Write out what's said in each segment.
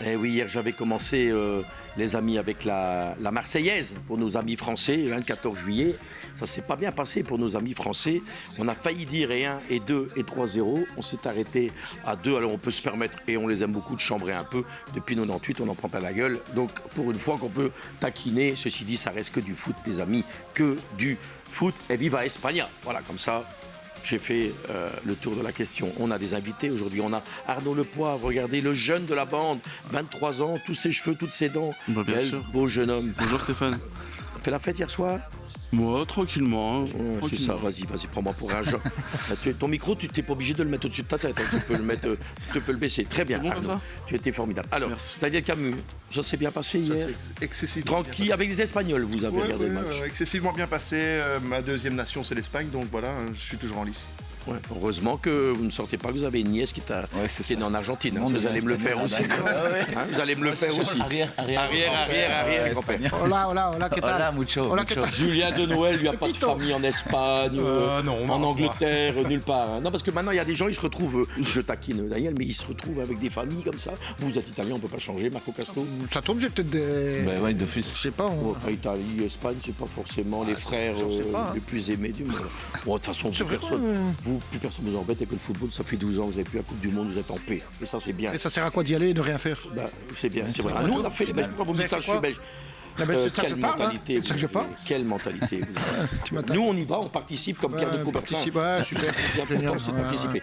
Eh oui, hier j'avais commencé, les amis, avec la Marseillaise pour nos amis français, le 14 juillet. Ça s'est pas bien passé pour nos amis français. On a failli dire et 1, et 2, et 3-0. On s'est arrêté à 2. Alors on peut se permettre, et on les aime beaucoup, de chambrer un peu. Depuis 98, on en prend pas la gueule. Donc pour une fois qu'on peut taquiner, ceci dit, ça reste que du foot, les amis. Que du foot. Et viva España. Voilà, comme ça. J'ai fait le tour de la question. On a des invités aujourd'hui. On a Arnaud Lepoivre, regardez, le jeune de la bande, 23 ans, tous ses cheveux, toutes ses dents. Bah, bien sûr. Beau jeune homme. Bonjour Stéphane. Fait la fête hier soir? Moi, tranquillement. Hein. C'est ça, vas-y, prends-moi pour un genre. Ton micro, tu n'es pas obligé de le mettre au-dessus de ta tête. Hein. Tu peux le baisser. Très bien, bon, Arnaud. Tu étais formidable. Alors, merci. Daniel Camus, ça s'est bien passé hier? Ça s'est excessivement Tranquille, avec les Espagnols, vous avez regardé le match? excessivement bien passé. Ma deuxième nation, c'est l'Espagne, donc voilà, je suis toujours en lice. Ouais, heureusement que vous ne sortez pas, que vous avez une nièce qui est née en Argentine. Hein. Vous allez me le faire aussi. Hein, vous allez me le faire aussi. Arrière, grand-père. Hola, ¿qué tal? Hola, mucho. Hola, ¿qué tal? Julien de Noël, lui a pas de famille en Espagne, Non, en Angleterre, nulle part. Hein. Non, parce que maintenant, il y a des gens, ils se retrouvent, je taquine Daniel, mais ils se retrouvent avec des familles comme ça. Vous êtes italien, on ne peut pas changer, Marco Casto. Ça tombe, j'ai peut-être des. Bah ouais, d'office. Je sais pas. Bon, après, Italie, Espagne, c'est pas forcément les frères les plus aimés du monde. Bon, de toute façon, plus personne vous embête avec le football. Ça fait 12 ans, vous n'avez plus la Coupe du Monde, vous êtes en paix. Et ça, c'est bien. Et ça sert à quoi d'y aller et de rien faire? Bah, c'est bien, c'est vrai. Nous, on a fait les Belges. Pourquoi vous me dites ça? Je suis belge. C'est ça que je parle, hein. C'est ça que je parle. Quelle mentalité vous avez. Nous, on y va, on participe comme Pierre de Coubertin. Ouais, super. L'important, c'est de participer.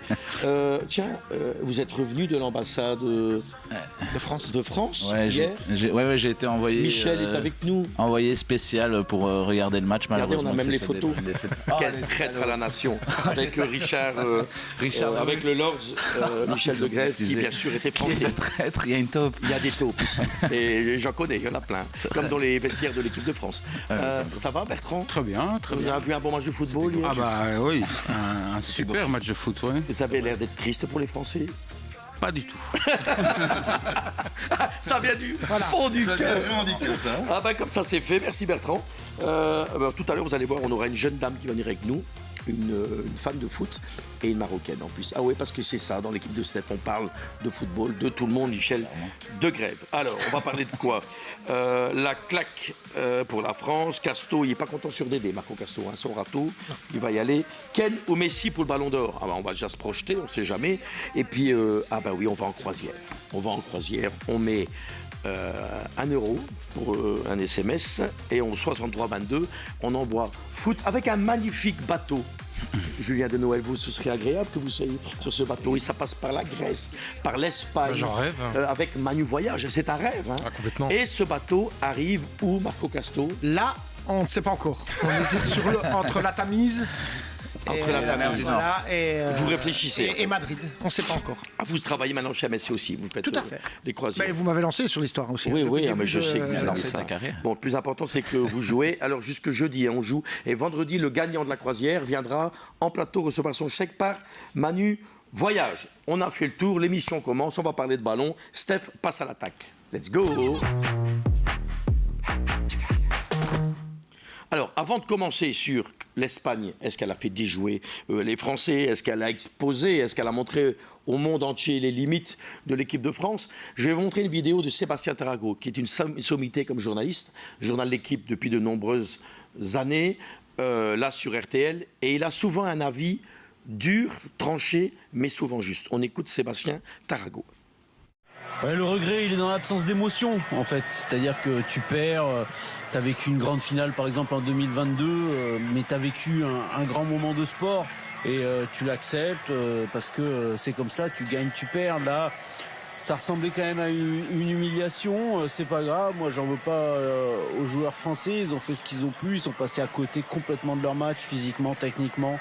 Tiens, vous êtes revenu de l'ambassade de France Ouais, hier. j'ai été envoyé. Michel est avec nous. Envoyé spécial pour regarder le match. Regardez, on a même les c'est photos. Quel traître à la nation. Avec Richard, avec le Lords, Michel de Grève, qui bien sûr était français. Il y a traître, il y a une taupe. Il y a des taupes ici. Et j'en connais, il y en a plein. Comme dans les vestiaires de l'équipe de France. Ça va, Bertrand? Très bien, très bien. Vous avez vu un bon match de football hier? Ah bah oui, un super match de foot, ouais. Vous avez l'air d'être triste pour les Français? Pas du tout. Ça vient du fond du cœur. Ah bah comme ça c'est fait, merci Bertrand. Tout à l'heure vous allez voir, on aura une jeune dame qui va venir avec nous. Une fan de foot et une marocaine en plus. Ah oui, parce que c'est ça, dans l'équipe de Step, on parle de football, de tout le monde, Michel de Grève. Alors, on va parler de quoi? La claque pour la France. Casto, il n'est pas content sur Dédé, Marco Casto, hein, son râteau, il va y aller. Ken ou Messi pour le Ballon d'Or? Ah bah, on va déjà se projeter, on ne sait jamais. Et puis, ah bah oui, on va en croisière. On met 1 euro pour un SMS et on 63-22, on envoie foot avec un magnifique bateau. Julien de Noël, vous, ce serait agréable que vous soyez sur ce bateau et ça passe par la Grèce, par l'Espagne. J'en rêve. Avec Manu Voyage, c'est un rêve. Hein. Ah, complètement. Et ce bateau arrive où, Marco Casto? Là, on ne sait pas encore. On hésite entre la Tamise. Vous réfléchissez. Et Madrid, on ne sait pas encore. Ah, vous travaillez maintenant chez MSC aussi, vous faites tout à fait. des croisières. Mais vous m'avez lancé sur l'histoire aussi. Oui, mais je sais que vous avez lancé ça. ta carrière. Bon, le plus important, c'est que vous jouez. Alors, jusque jeudi, on joue. Et vendredi, le gagnant de la croisière viendra en plateau recevoir son chèque par Manu Voyage. On a fait le tour, l'émission commence, on va parler de ballon. Steph passe à l'attaque. Let's go! Alors, avant de commencer sur l'Espagne, est-ce qu'elle a fait déjouer les Français? Est-ce qu'elle a exposé? Est-ce qu'elle a montré au monde entier les limites de l'équipe de France? Je vais vous montrer une vidéo de Sébastien Tarago, qui est une sommité comme journaliste, journal de l'équipe depuis de nombreuses années, là sur RTL, et il a souvent un avis dur, tranché, mais souvent juste. On écoute Sébastien Tarago. Ouais, le regret, il est dans l'absence d'émotion, en fait. C'est-à-dire que tu perds, tu as vécu une grande finale, par exemple, en 2022, mais tu as vécu un grand moment de sport et tu l'acceptes parce que c'est comme ça, tu gagnes, tu perds. Là, ça ressemblait quand même à une humiliation. C'est pas grave, moi, j'en veux pas aux joueurs français. Ils ont fait ce qu'ils ont pu, ils sont passés à côté complètement de leur match, physiquement, techniquement.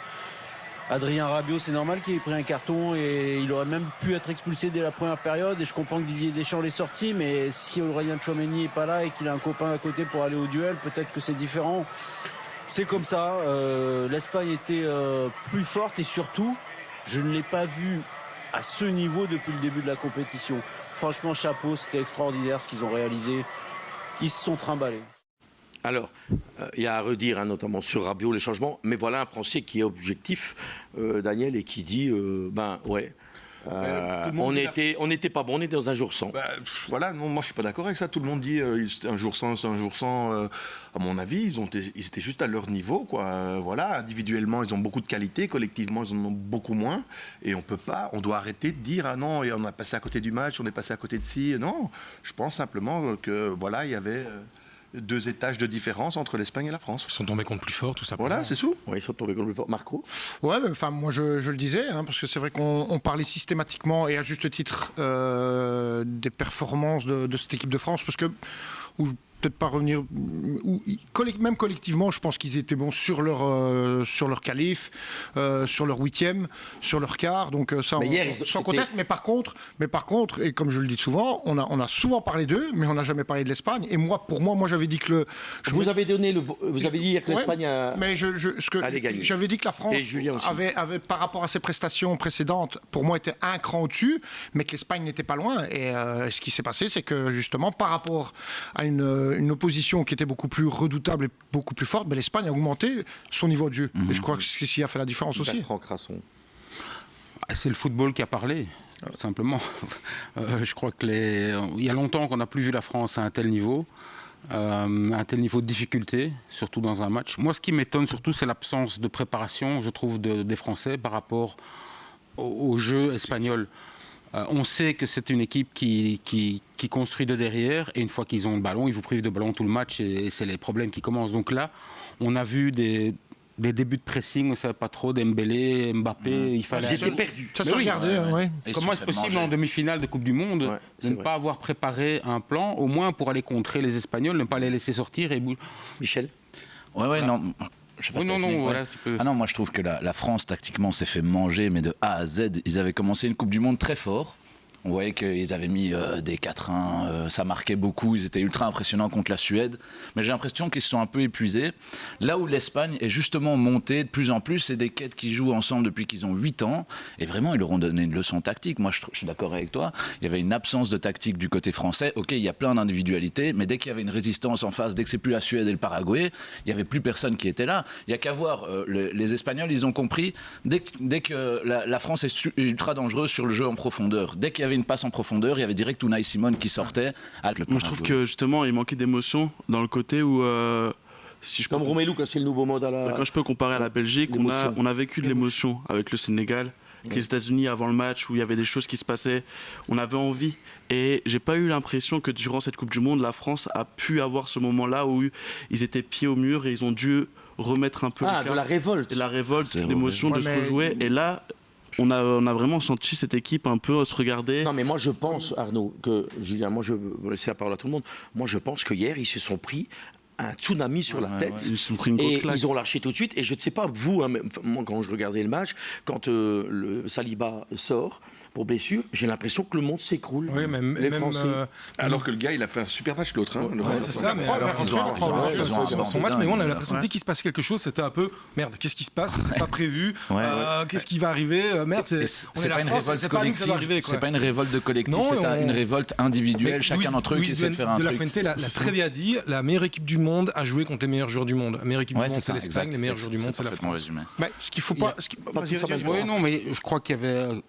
Adrien Rabiot, c'est normal qu'il ait pris un carton et il aurait même pu être expulsé dès la première période. Et je comprends que Didier Deschamps l'ait sorti, mais si Aurélien Tchouaméni n'est pas là et qu'il a un copain à côté pour aller au duel, peut-être que c'est différent. C'est comme ça. L'Espagne était plus forte et surtout, je ne l'ai pas vu à ce niveau depuis le début de la compétition. Franchement, chapeau, c'était extraordinaire ce qu'ils ont réalisé. Ils se sont trimballés. Alors, il y a à redire, hein, notamment sur Rabiot, les changements, mais voilà un Français qui est objectif, Daniel, et qui dit, Tout le monde On n'était pas bon, on était dans un jour sans. Voilà, non, moi je suis pas d'accord avec ça. Tout le monde dit c'est un jour sans, c'est un jour sans. À mon avis, ils étaient juste à leur niveau, quoi. Voilà, individuellement, ils ont beaucoup de qualité, collectivement, ils en ont beaucoup moins. Et on doit arrêter de dire ah non, et on a passé à côté du match, on est passé à côté de ci. Non, je pense simplement que voilà, il y avait 2 étages de différence entre l'Espagne et la France. Ils sont tombés contre plus fort, tout simplement. Voilà, c'est tout. Oui, ils sont tombés contre le fort. Marco. Ouais, enfin, moi je le disais, parce que c'est vrai qu'on parlait systématiquement et à juste titre des performances de cette équipe de France, parce que peut-être pas revenir, même collectivement, je pense qu'ils étaient bons sur leur qualif, sur leur 8e, sur leur quart. Donc ça, sans conteste. Mais par contre, et comme je le dis souvent, on a souvent parlé d'eux, mais on n'a jamais parlé de l'Espagne. Et pour moi, j'avais dit que vous avez dit que l'Espagne allait gagner. J'avais dit que la France avait, par rapport à ses prestations précédentes, pour moi, était un cran au-dessus, mais que l'Espagne n'était pas loin. Et ce qui s'est passé, c'est que justement, par rapport à une opposition qui était beaucoup plus redoutable et beaucoup plus forte, l'Espagne a augmenté son niveau de jeu. Et je crois que c'est ce qui a fait la différence aussi. Bertrand Crasson. C'est le football qui a parlé, tout simplement. Je crois qu'il y a longtemps qu'on n'a plus vu la France à un tel niveau. Un tel niveau de difficulté, surtout dans un match. Moi, ce qui m'étonne surtout, c'est l'absence de préparation, je trouve, des Français par rapport au jeu espagnol. On sait que c'est une équipe qui construit de derrière, et une fois qu'ils ont le ballon, ils vous privent de ballon tout le match, et c'est les problèmes qui commencent. Donc là, on a vu des débuts de pressing, on ne savait pas trop, Dembélé, Mbappé, il fallait... Ils étaient perdus. Ça se regardait, oui. Comment est-ce possible en demi-finale de Coupe du Monde de ne pas avoir préparé un plan, au moins pour aller contrer les Espagnols, ne pas les laisser sortir et... Michel. Non. Voilà, tu peux... Ah non, moi je trouve que la France tactiquement s'est fait manger, mais de A à Z. Ils avaient commencé une Coupe du Monde très fort. On voyait qu'ils avaient mis des 4-1, ça marquait beaucoup, ils étaient ultra impressionnants contre la Suède. Mais j'ai l'impression qu'ils se sont un peu épuisés. Là où l'Espagne est justement montée de plus en plus, c'est des quêtes qui jouent ensemble depuis qu'ils ont 8 ans. Et vraiment, ils leur ont donné une leçon tactique. Moi, je suis d'accord avec toi. Il y avait une absence de tactique du côté français. Ok, il y a plein d'individualités, mais dès qu'il y avait une résistance en face, dès que c'est plus la Suède et le Paraguay, il n'y avait plus personne qui était là. Il n'y a qu'à voir. Les Espagnols, ils ont compris, dès que la France est ultra dangereuse sur le jeu en profondeur, dès qu'il y avait une passe en profondeur, il y avait direct Unai Simon qui sortait. Moi, je trouve que justement, il manquait d'émotion dans le côté où, si je peux, comme Romelu, quand c'est le nouveau mode à la. Quand je peux comparer à la Belgique, on a vécu de l'émotion avec le Sénégal, les États-Unis avant le match où il y avait des choses qui se passaient. On avait envie. Et j'ai pas eu l'impression que durant cette Coupe du Monde, la France a pu avoir ce moment-là où ils étaient pieds au mur et ils ont dû remettre un peu. De la révolte. Et la révolte, l'émotion de se rejouer. Et là. On a vraiment senti cette équipe un peu se regarder. Non, mais moi je pense, Arnaud, que Julien, moi je vais laisser la parole à tout le monde. Moi je pense que hier ils se sont pris un tsunami sur la tête. Ils se sont pris une grosse claque. Ils ont lâché tout de suite. Et je ne sais pas, vous, moi quand je regardais le match, quand le Saliba sort pour blessure, j'ai l'impression que le monde s'écroule. Oui, les Français. Alors que le gars, il a fait un super match, l'autre. C'est ça, mais alors son match, mais on a l'impression que dès qu'il se passe quelque chose, c'était un peu merde, qu'est-ce qui se passe, c'est pas prévu, qu'est-ce qui va arriver, merde, c'est pas une révolte collective, c'est pas une révolte de collectif, c'est une révolte individuelle, chacun d'entre eux qui essaie de faire un truc. De la Fuente l'a très bien dit, la meilleure équipe du monde a joué contre les meilleurs joueurs du monde. La meilleure équipe du monde, c'est l'Espagne, les meilleurs joueurs du monde, c'est la France. Ce qu'il faut pas. Oui, non, mais je crois qu'il y avait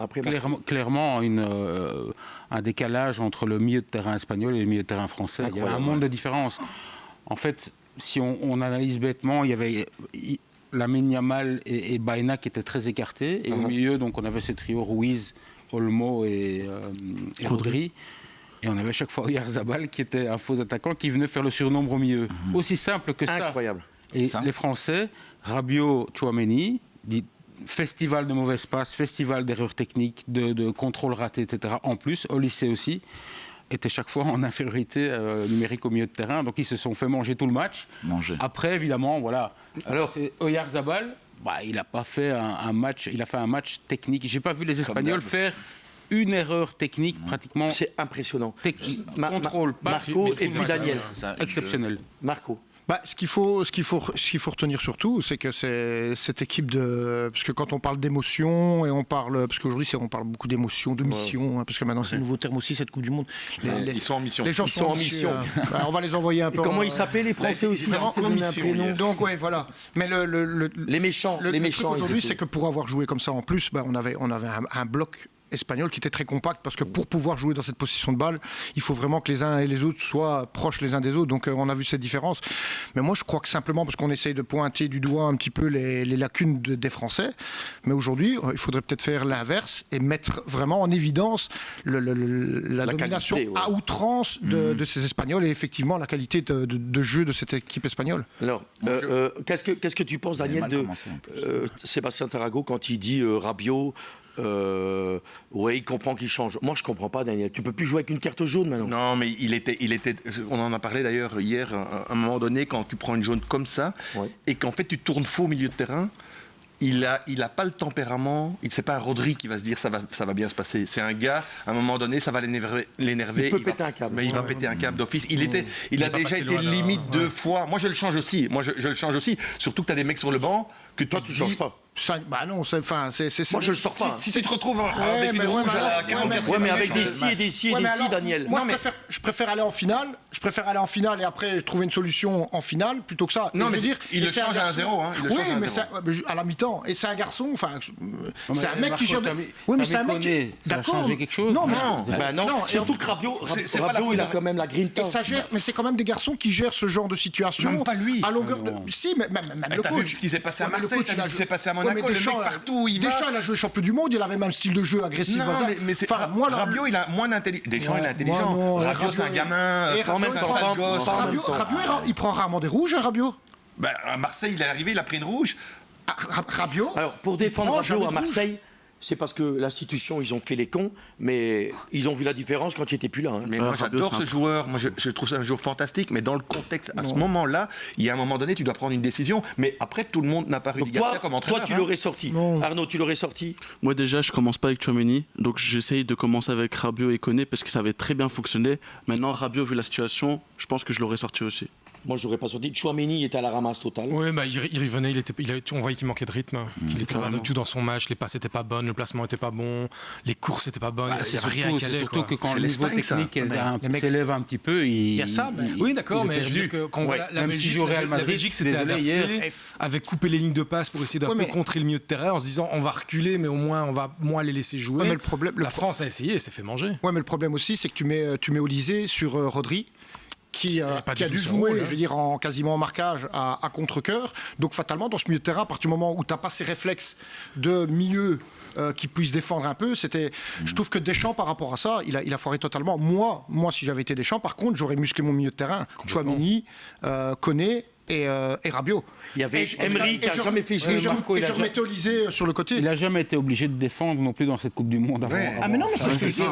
clairement un décalage entre le milieu de terrain espagnol et le milieu de terrain français. Il y avait un monde de différence. En fait, si on analyse bêtement, il y avait Lamine Yamal et Baena qui étaient très écartés. Et au milieu, donc, on avait ce trio Ruiz, Olmo et Rodri. Et on avait à chaque fois Oyarzabal qui était un faux attaquant qui venait faire le surnombre au milieu. Aussi simple que ça. Incroyable. Et les Français, Rabiot, Tchouaméni, festival de mauvaises passes, festival d'erreurs techniques, de contrôles ratés, etc. En plus, au lycée aussi, étaient chaque fois en infériorité numérique au milieu de terrain. Donc ils se sont fait manger tout le match. Après, évidemment, voilà. Alors, Oyarzabal, il n'a pas fait un match, il a fait un match technique. J'ai pas vu les Espagnols faire une erreur technique pratiquement. C'est impressionnant. Contrôle, Marco et puis Daniel. Exceptionnel. Marco. Ce qu'il faut retenir surtout, c'est que c'est cette équipe de... Parce que quand on parle d'émotion, et on parle... Parce qu'aujourd'hui, on parle beaucoup d'émotion, de mission, parce que maintenant, c'est le nouveau terme aussi, cette Coupe du Monde. Ils sont en mission. Les gens sont en mission. On va les envoyer un peu... Comment ils s'appelaient, les Français aussi? Donc, ouais, voilà. Mais les méchants. Le truc aujourd'hui, c'est que pour avoir joué comme ça en plus, on avait un bloc espagnol qui était très compact, parce que pour pouvoir jouer dans cette position de balle, il faut vraiment que les uns et les autres soient proches les uns des autres. Donc on a vu cette différence. Mais moi je crois que simplement parce qu'on essaye de pointer du doigt un petit peu les lacunes des Français, mais aujourd'hui il faudrait peut-être faire l'inverse et mettre vraiment en évidence la domination qualité, à outrance de ces Espagnols et effectivement la qualité de jeu de cette équipe espagnole. Alors, qu'est-ce que tu penses, Daniel, de Sébastien Tarago quand il dit Rabiot ouais, il comprend qu'il change. Moi, je comprends pas, Daniel. Tu peux plus jouer avec une carte jaune maintenant. Non, mais il était. On en a parlé d'ailleurs hier. À un moment donné, quand tu prends une jaune comme ça et qu'en fait tu tournes faux au milieu de terrain. Il a pas le tempérament. C'est pas un Rodri qui va se dire ça va bien se passer. C'est un gars. À un moment donné, ça va l'énerver. Il peut péter un câble. Mais il va péter un câble d'office. Il a déjà été limite 2 fois. Moi, je le change aussi. Surtout que tu as des mecs sur le banc que toi, tu changes pas. Bah non, c'est. Moi, je le sors pas. Si tu te retrouves avec une rouge à la 44e. Ouais, mais avec des si et des si et des si, Daniel. Moi, je préfère aller en finale. Et après trouver une solution en finale plutôt que ça. Non, mais il le change à 1-0. Oui, mais à la mi-temps. Et c'est un garçon. Enfin, c'est un mec qui gère. Oui, mais c'est un mec. Ça a changé quelque chose. Non, surtout que Rabiot, il a quand même la grinta. Mais c'est quand même des garçons qui gèrent ce genre de situation. Même pas lui. À longueur de. Si, mais même le coach. T'as vu ce qui s'est passé à Marseille, t'as vu ce qui s'est passé à Monaco, le mec partout où il va. Deschamps, il a joué champion du monde, il avait même style de jeu agressif. Non, mais c'est Rabiot, il a moins d'intelligence. Deschamps, il est intelligent. Rabiot, c'est un gamin. C'est un sale gosse. Rabiot, il prend rarement des rouges, Rabiot. À Marseille, il est arrivé, il a pris une rouge. Rabiot. Alors, pour défendre Rabiot à Marseille, c'est parce que l'institution, ils ont fait les cons, mais ils ont vu la différence quand il n'était plus là. Mais moi, j'adore ce joueur. Moi, je trouve ça un joueur fantastique. Mais dans le contexte, à ce moment-là, il y a un moment donné, tu dois prendre une décision. Mais après, tout le monde n'a pas Rudi Garcia comme entraîneur. Toi, tu l'aurais sorti. Arnaud, tu l'aurais sorti. Moi, déjà, je commence pas avec Tchouaméni. Donc, j'essaye de commencer avec Rabiot et Koné parce que ça avait très bien fonctionné. Maintenant, Rabiot, vu la situation, je pense que je l'aurais sorti aussi. Moi, je n'aurais pas sorti. Tchouaméni était à la ramasse totale. Oui, il revenait, on voyait qu'il manquait de rythme. Il était pas du tout dans son match, les passes n'étaient pas bonnes, le placement n'était pas bon, les courses n'étaient pas bonnes. Il n'y avait rien qui allait. Surtout que quand le niveau technique s'élève un petit peu, il y a ça. Oui, d'accord, mais je veux dire que quand la Belgique s'était adaptée, avait coupé les lignes de passe pour essayer d'un peu contrer le milieu de terrain en se disant on va reculer, mais au moins on va moins les laisser jouer. La France a essayé et s'est fait manger. Ouais, mais le problème aussi, c'est que tu mets Olysée sur Rodri. Qui a dû jouer, je veux dire, quasiment en marquage à contre-cœur. Donc fatalement, dans ce milieu de terrain, à partir du moment où tu n'as pas ces réflexes de milieu qui puissent défendre un peu, je trouve que Deschamps, par rapport à ça, il a foiré totalement. Moi, si j'avais été Deschamps, par contre, j'aurais musclé mon milieu de terrain. Tchouaméni, Koné et Rabiot. Il y avait Emery qui n'a jamais fait jouer Marco. Et je remettais Olysée sur le côté. Il n'a jamais été obligé de défendre non plus dans cette Coupe du Monde. Ah mais non, mais c'est ce que je dis.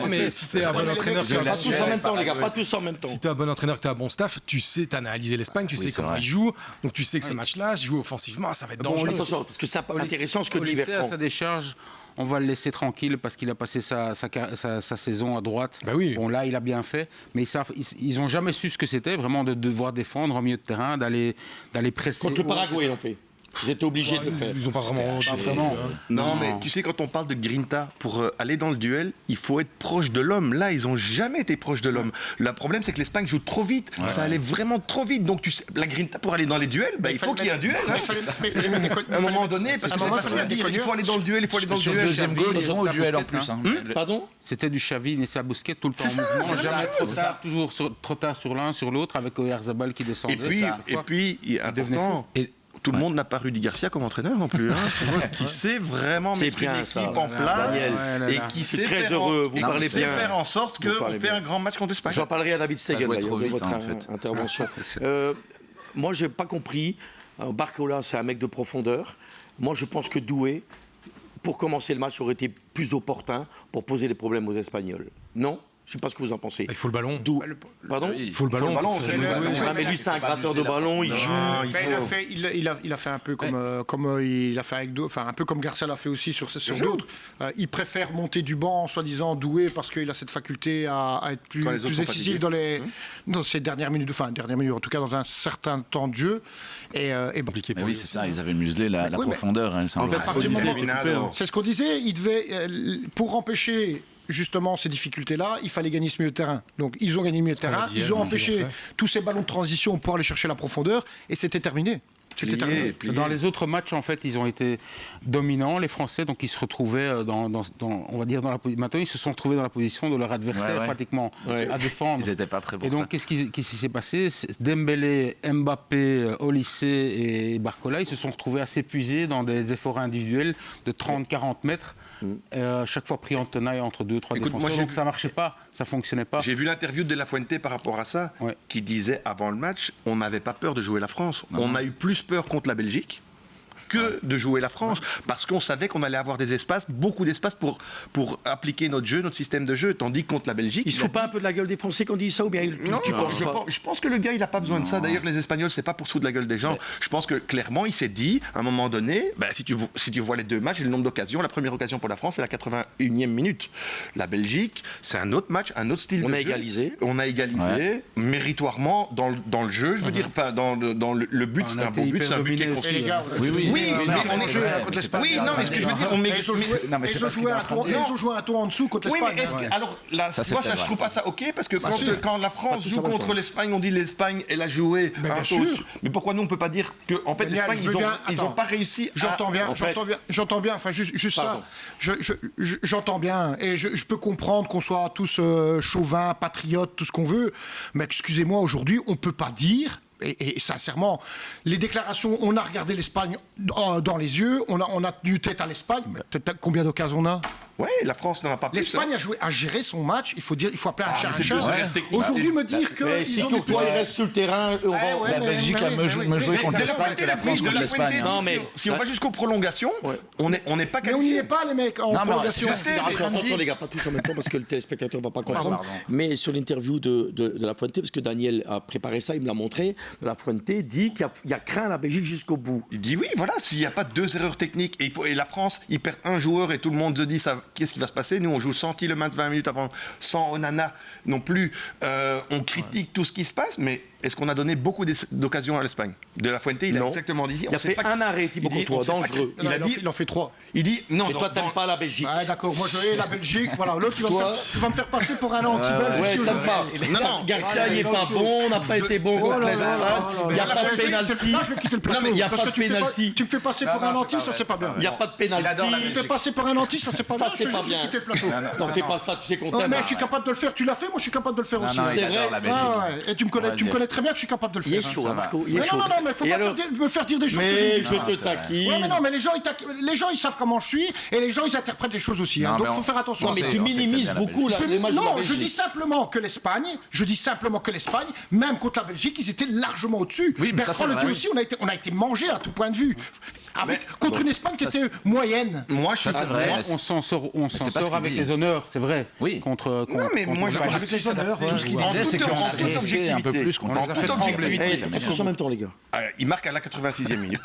Mais si t'es un bon entraîneur, pas tous en même temps, les gars, pas tous en même temps. Si t'es un bon entraîneur, que t'as un bon staff, tu sais, t'as analysé l'Espagne, tu sais comment ils jouent, donc tu sais que ce match-là, se joue offensivement, ça va être dangereux. Attention, parce que c'est intéressant ce que dit Bertrand. À sa décharge, on va le laisser tranquille parce qu'il a passé sa saison à droite. Bah oui. Bon, là, il a bien fait, mais ils n'ont jamais su ce que c'était vraiment de devoir défendre en milieu de terrain, d'aller presser. Contre le Paraguay, ils l'ont fait. Ils étaient obligés de le faire. Ils n'ont pas vraiment. Non, mais tu sais, quand on parle de grinta, pour aller dans le duel, il faut être proche de l'homme. Là, ils n'ont jamais été proches de l'homme. Le problème, c'est que l'Espagne joue trop vite. Ça allait vraiment trop vite. Donc, tu sais, la grinta, pour aller dans les duels, il faut qu'il y ait un duel. À un moment donné, parce que c'est pas ça à dire. Il faut aller dans le duel, il faut aller dans le duel. Deuxième goal, ils ont au duel en plus. Pardon ? C'était du Xavi, Nessa Busquets tout le temps en mouvement. Jamais trop tard, toujours trop tard sur l'un, sur l'autre, avec Oyarzabal qui descendait. Et puis, important. Tout le monde n'a pas Rudi Garcia comme entraîneur non plus, qui sait vraiment mettre une équipe en place et qui sait faire en sorte qu'on fait un grand match contre l'Espagne. J'en parlerai à David Stegen d'ailleurs de votre intervention. Moi, je n'ai pas compris. Barcola, c'est un mec de profondeur. Moi, je pense que Doué, pour commencer le match, aurait été plus opportun pour poser des problèmes aux Espagnols. Non ? Je ne sais pas ce que vous en pensez. Il faut le ballon. Pardon ? Il faut le ballon. Mais lui, c'est un gratteur de ballon. Il joue. Il a fait un peu comme il a fait avec d'autres. Enfin, un peu comme Garcia l'a fait aussi sur d'autres. Il préfère monter du banc, soi-disant Doué, parce qu'il a cette faculté à être plus décisif dans ces dernières minutes. Enfin, dernières minutes, en tout cas dans un certain temps de jeu. Et compliqué. Oui, c'est ça. Ils avaient muselé la profondeur. C'est ce qu'on disait. Il devait, pour empêcher justement ces difficultés-là, il fallait gagner ce milieu de terrain. Donc ils ont gagné le milieu de terrain, ils ont empêché tous ces ballons de transition pour aller chercher la profondeur, et c'était terminé. Dans les autres matchs, en fait, ils ont été dominants, les Français, donc ils se retrouvaient on va dire maintenant, ils se sont retrouvés dans la position de leur adversaire pratiquement à défendre. Ils n'étaient pas prêts pour ça. Et donc, qu'est-ce qui s'est passé? Dembélé, Mbappé, Olysée et Barcola, ils se sont retrouvés à s'épuiser dans des efforts individuels de 30-40 mètres, chaque fois pris en tenaille entre 2-3 défenseurs. Donc ça marchait pas, ça fonctionnait pas. J'ai vu l'interview de De La Fuente par rapport à ça, qui disait avant le match, on n'avait pas peur de jouer la France. On a eu plus peur contre la Belgique que de jouer la France, parce qu'on savait qu'on allait avoir des espaces, beaucoup d'espace pour appliquer notre jeu, notre système de jeu, tandis que contre la Belgique... Il se fout pas un peu de la gueule des Français quand on dit ça, ou bien je pense que le gars, il n'a pas besoin de ça. D'ailleurs, les Espagnols, c'est pas pour se foutre de la gueule des gens. Je pense que, clairement, il s'est dit, à un moment donné, si tu vois les deux matchs, et le nombre d'occasions, la première occasion pour la France, c'est la 81e minute. La Belgique, c'est un autre match, un autre style de jeu. On a égalisé, méritoirement, dans le jeu, je veux dire, enfin, dans le but, c'est un beau but, c'est un but qui est construit. Oui, mais on est joué contre l'Espagne. Oui, non, mais ce que je veux dire, ils ont joué un tour en dessous contre l'Espagne. Oui, mais alors, moi, je trouve pas ça OK, parce que quand la France joue contre l'Espagne, on dit l'Espagne, elle a joué un tour. Mais pourquoi nous, on peut pas dire que, en fait, l'Espagne, ils ont pas réussi à... J'entends bien, enfin, juste ça. J'entends bien, et je peux comprendre qu'on soit tous chauvins, patriotes, tout ce qu'on veut, mais excusez-moi, aujourd'hui, on peut pas dire... Et sincèrement, les déclarations, on a regardé l'Espagne dans les yeux, on a tenu tête à l'Espagne. Combien d'occasions on a? Oui, la France n'en a pas plus. L'Espagne a géré son match, il faut appeler un chat un chat. Aujourd'hui, me dire que... Si Courtois reste sur le terrain, la Belgique a mieux joué contre l'Espagne que la France contre l'Espagne. Non, mais si on va jusqu'aux prolongations, on n'est pas qualifié. Mais on n'y est pas, les mecs, en prolongation. Je sais, attention les gars, pas tous en même temps, parce que le téléspectateur ne va pas comprendre. Mais sur l'interview de La Fuente, parce que Daniel a préparé ça, il me l'a montré, De La Fuente dit qu'il y a craint la Belgique jusqu'au bout. Il dit oui, voilà, s'il n'y a pas 2 erreurs techniques, et la France, il perd un joueur et tout le monde se dit ça... Qu'est-ce qui va se passer? Nous, on joue sans Tielemans 20 minutes avant, sans Onana non plus. On critique tout ce qui se passe, mais est-ce qu'on a donné beaucoup d'occasions à l'Espagne? De La Fuente, il a exactement dit... Il a fait un arrêt, Thibaut Courtois, dangereux. Il en fait 3. Il dit... Non, mais toi, t'aimes pas la Belgique. Ah, d'accord, moi je hais la Belgique. Voilà, l'autre, tu vas me faire passer pour un anti-belge. Ouais, ça pas. Non, Garcia, il n'est pas bon, on n'a pas été bon contre l'Espagne. Il n'y a pas de pénalty. Là, je vais quitter le plateau. Non, mais il n'y a pas de pénalty. Tu me fais passer pour un anti, ça c'est pas bien. Il n'y a pas de pénalty. Tu me fais passer pour un anti, ça c'est pas bien. Ça, c'est pas bien. Non, fais pas ça, tu sais qu'on t'aime. Mais je suis capable de le faire. Tu l'as fait, moi je suis capable de le faire aussi. C'est vrai. Et tu me connais très bien que je suis capable de le faire. Il est chaud, Marco. Il est chaud. Non, mais faut pas me faire dire des choses. Mais je te taquine. Ouais, mais non, mais les gens ils savent comment je suis et les gens ils interprètent les choses aussi. Donc faut faire attention. Mais tu minimises beaucoup les matchs de la Belgique. Non, je dis simplement que l'Espagne, même contre la Belgique, ils étaient largement au-dessus. Bertrand le dit aussi, on a été mangé à tout point de vue. Contre une Espagne qui était moyenne. Moi, je suis vrai. On s'en sort avec les honneurs, c'est vrai. Oui. Non, mais moi, j'ai les honneurs. Tout ce qu'il disait, c'est qu'on a resté un peu plus qu'on a fait objectivité. Tous en même temps, les gars. Il marque à la 86e minute.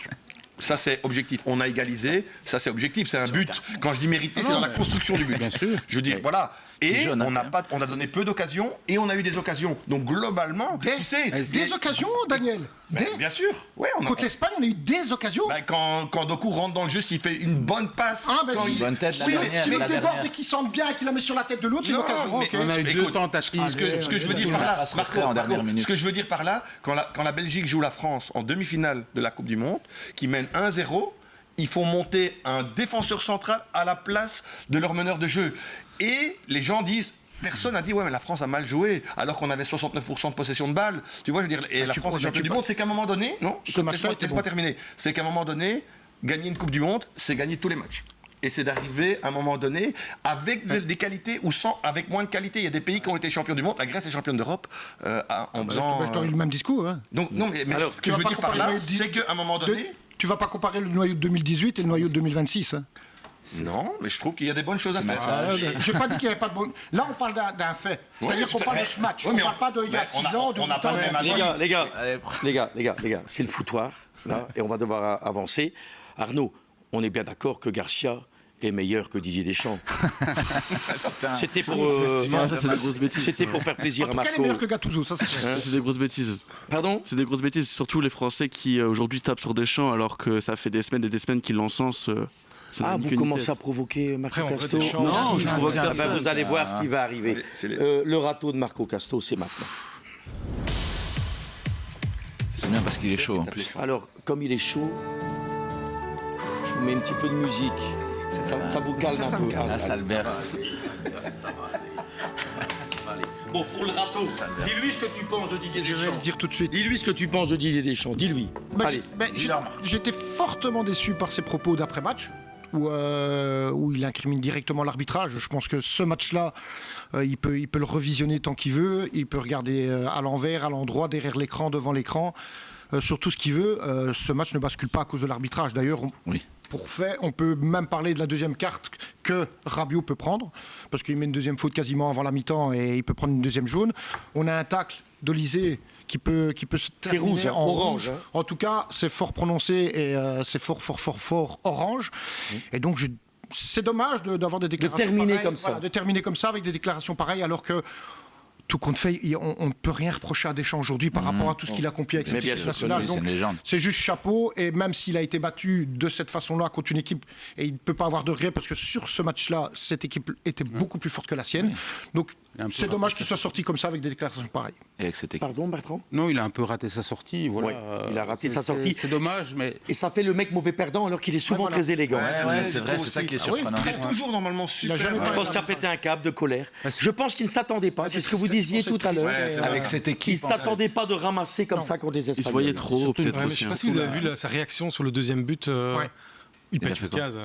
Ça, c'est objectif. On a égalisé. Ça, c'est objectif. C'est un but. Quand je dis mérité, c'est dans la construction du but. Bien sûr. Je dis, voilà. Et on a donné peu d'occasions et on a eu des occasions. Donc, globalement, tu sais... Des occasions, Daniel? Bien sûr. Ouais, contre l'Espagne, on a eu des occasions. Quand Doku rentre dans le jeu, s'il fait une bonne passe... Si bonne tête, si l'autre déborde et qu'il sente bien et qu'il la met sur la tête de l'autre, c'est une occasion. On a eu 2 tentatives. Ce que je veux dire par là, ce que je veux dire par là, quand la Belgique joue la France en demi-finale de la Coupe du Monde, qui mène 1-0, il faut monter un défenseur central à la place de leur meneur de jeu. Et les gens disent... Personne n'a dit ouais mais la France a mal joué alors qu'on avait 69% de possession de balles. Tu vois, je veux dire, et la France est championne du monde, c'est qu'à un moment donné, laisse-moi terminer. C'est qu'à un moment donné, gagner une Coupe du Monde, c'est gagner tous les matchs. Et c'est d'arriver à un moment donné avec des qualités ou sans, avec moins de qualité. Il y a des pays qui ont été champions du monde. La Grèce est championne d'Europe en faisant. Je t'aurais eu le même discours. Hein. Donc non mais alors, ce que je veux dire par là, c'est qu'à un moment donné, tu vas pas comparer le noyau de 2018 et le noyau de 2026. Hein. Non, mais je trouve qu'il y a des bonnes choses à faire. Je n'ai pas dit qu'il n'y avait pas de bonnes... Là, on parle d'un fait. C'est-à-dire qu'on parle de ce match. On ne parle pas d'il y a 6 ans. On n'a pas le même Les gars, c'est le foutoir, là, et on va devoir avancer. Arnaud, on est bien d'accord que Garcia est meilleur que Didier Deschamps. C'était pour... c'est des grosses bêtises. C'était pour faire plaisir à Marco. Quel est meilleur que Gattuso, ça c'est des grosses bêtises. Pardon? C'est des grosses bêtises. Surtout les Français qui aujourd'hui tapent sur Deschamps alors que ça fait des semaines et des semaines qu'ils l'encensent. Vous commencez à provoquer Marco Casto? Non, je provoque personne. Vous allez voir ce qui va arriver. Le râteau de Marco Casto, c'est maintenant. bien parce qu'il est chaud en plus. Alors, comme il est chaud, je vous mets un petit peu de musique. Ça vous calme un peu. Ah, ça le berce. Bon, pour le râteau, dis-lui ce que tu penses de Didier Deschamps. Je vais le dire tout de suite. Dis-lui ce que tu penses de Didier Deschamps. Dis-lui. Allez. J'étais fortement déçu par ses propos d'après-match. Où il incrimine directement l'arbitrage. Je pense que ce match-là, il peut le revisionner tant qu'il veut. Il peut regarder à l'envers, à l'endroit, derrière l'écran, devant l'écran, sur tout ce qu'il veut. Ce match ne bascule pas à cause de l'arbitrage. D'ailleurs, on peut même parler de la deuxième carte que Rabiot peut prendre, parce qu'il met une deuxième faute quasiment avant la mi-temps et il peut prendre une deuxième jaune. On a un tacle d'Olysée qui peut se terminer rouge, en orange. rouge. En tout cas, c'est fort prononcé et c'est fort orange. Et donc, c'est dommage d'avoir des déclarations terminer pareilles, comme ça. de terminer comme ça avec des déclarations pareilles, alors que tout compte fait, on ne peut rien reprocher à Deschamps aujourd'hui par rapport à tout ce qu'il a accompli avec cette équipe nationale. C'est une légende. C'est juste chapeau, et même s'il a été battu de cette façon-là contre une équipe, et il ne peut pas avoir de regret parce que sur ce match-là, cette équipe était beaucoup plus forte que la sienne. Donc c'est dommage qu'il soit sorti comme ça avec des déclarations pareilles. Et avec cette équipe. Pardon, Bertrand ? Non, il a un peu raté sa sortie. Voilà. Ouais, il a raté sa sortie. C'est dommage, mais... Et ça fait le mec mauvais perdant alors qu'il est souvent très élégant. Ouais, c'est vrai, c'est ça qui est surprenant. Il est toujours normalement super. Je pense qu'il a pété un câble de colère. Je pense qu'il ne s'attendait pas. C'est ce que vous disiez tout à l'heure. Avec cette équipe. Il ne s'attendait pas de ramasser comme ça contre les Espagnols. Il se voyait trop, peut-être Je ne aussi. sais pas si vous avez vu sa réaction sur le deuxième but. Il pète une case.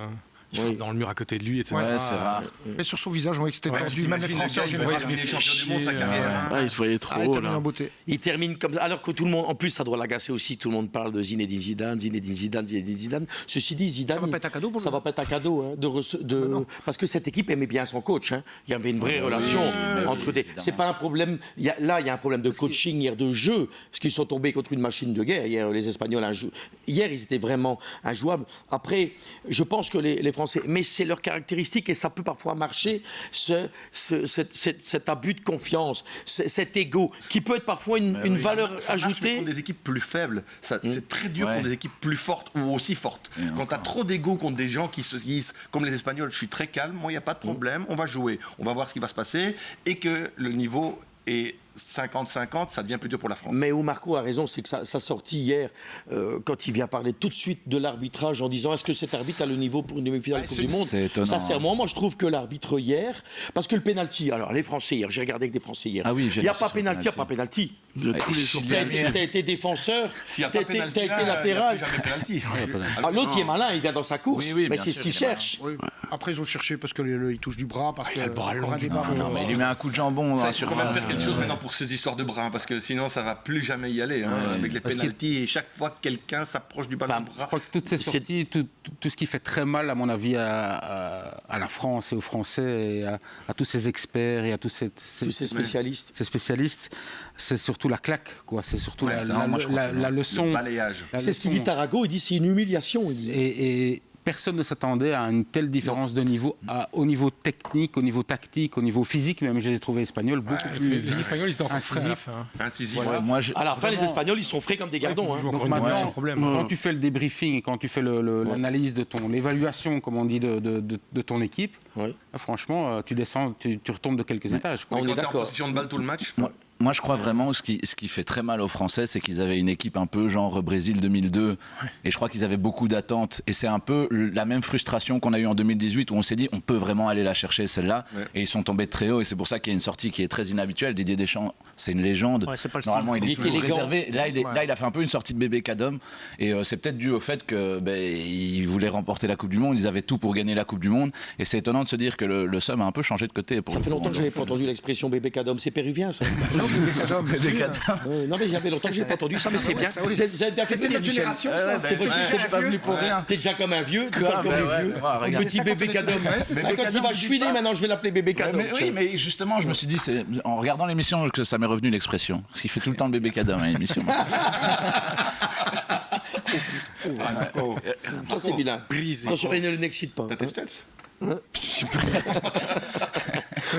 Il frappe dans le mur à côté de lui, etc. Ouais, c'est rare. Mais sur son visage, on voit que c'était tendu. Même les Français en général. Il est champion du monde sa carrière. Il se voyait trop, là. Il termine comme ça, alors que tout le monde, en plus ça doit l'agacer aussi, tout le monde parle de Zinedine Zidane. Ceci dit, Zidane, ça va pas être un cadeau pour lui. Ça va pas être un cadeau, parce que cette équipe aimait bien son coach. Il y avait une vraie relation entre des. C'est pas un problème. Là, il y a un problème de coaching hier, de jeu, parce qu'ils sont tombés contre une machine de guerre. Hier, les Espagnols, hier, ils étaient vraiment injouables. Après, je pense que les Français, mais c'est leur caractéristique et ça peut parfois marcher, cet abus de confiance, cet ego, qui peut être parfois une valeur ça ajoutée. Contre des équipes plus faibles, c'est très dur contre des équipes plus fortes ou aussi fortes. Quand tu as trop d'ego contre des gens qui se disent, comme les Espagnols, je suis très calme, moi il n'y a pas de problème, on va jouer, on va voir ce qui va se passer, et que le niveau est 50-50, ça devient plus dur pour la France. Mais où Marco a raison, c'est que sa sortie hier, quand il vient parler tout de suite de l'arbitrage en disant est-ce que cet arbitre a le niveau pour une demi-finale de Coupe du Monde, sincèrement, moi je trouve que l'arbitre hier, parce que le pénalty, alors les Français hier, j'ai regardé avec des Français hier, il n'y a pas pénalty, il n'y a pas pénalty. Tu as été défenseur, tu as été latéral. L'autre il est malin, il vient dans sa course, mais c'est ce qu'il cherche. Après ils ont cherché parce qu'il touche du bras, parce que il lui met un coup de jambon. Ça, il faut quand même faire quelque chose maintenant pour ces histoires de bras, parce que sinon ça va plus jamais y aller avec les pénaltys, et chaque fois que quelqu'un s'approche du ballon de bras. Je crois que toutes ces sorties, tout ce qui fait très mal à mon avis à la France et aux Français et à tous ces experts et à tous ces spécialistes, c'est surtout la claque, quoi. C'est surtout la leçon, le balayage. C'est ce qu'il dit Tarago, il dit c'est une humiliation. Et personne ne s'attendait à une telle différence de niveau, au niveau technique, au niveau tactique, au niveau physique. Même je les ai trouvés espagnols beaucoup plus. Les Espagnols, ils étaient encore frais. Incisif. À la fin, les Espagnols, ils sont frais comme des gardons. Donc maintenant, quand tu fais le débriefing, quand tu fais l'analyse de l'évaluation, comme on dit, de ton équipe, franchement, tu descends, tu retombes de quelques étages. On est d'accord. En position de balle tout le match. Moi, je crois vraiment ce qui fait très mal aux Français, c'est qu'ils avaient une équipe un peu genre Brésil 2002, et je crois qu'ils avaient beaucoup d'attentes. Et c'est un peu la même frustration qu'on a eue en 2018, où on s'est dit on peut vraiment aller la chercher celle-là, et ils sont tombés très haut. Et c'est pour ça qu'il y a une sortie qui est très inhabituelle. Didier Deschamps, c'est une légende. Normalement, il est toujours réservé. Là, il a fait un peu une sortie de bébé Cadom, et c'est peut-être dû au fait que il voulait remporter la Coupe du Monde. Ils avaient tout pour gagner la Coupe du Monde, et c'est étonnant de se dire que le SOM a un peu changé de côté. Ça fait longtemps que je n'avais pas entendu l'expression bébé Cadom. C'est péruvien, ça. Non, mais il y avait longtemps que je n'ai pas entendu ça, mais c'est bien. C'était notre génération, ça. C'est pas venu pour rien. T'es déjà comme un vieux, tu parles comme les vieux. Petit bébé Cadom. Quand il va chouiner, maintenant je vais l'appeler bébé Cadom. Oui, mais justement, je me suis dit, c'est en regardant l'émission que ça m'est revenu l'expression. Parce qu'il fait tout le temps le bébé Cadom à l'émission. Ça, c'est vilain. Attention, et ne l'excite pas. T'as tes stats ?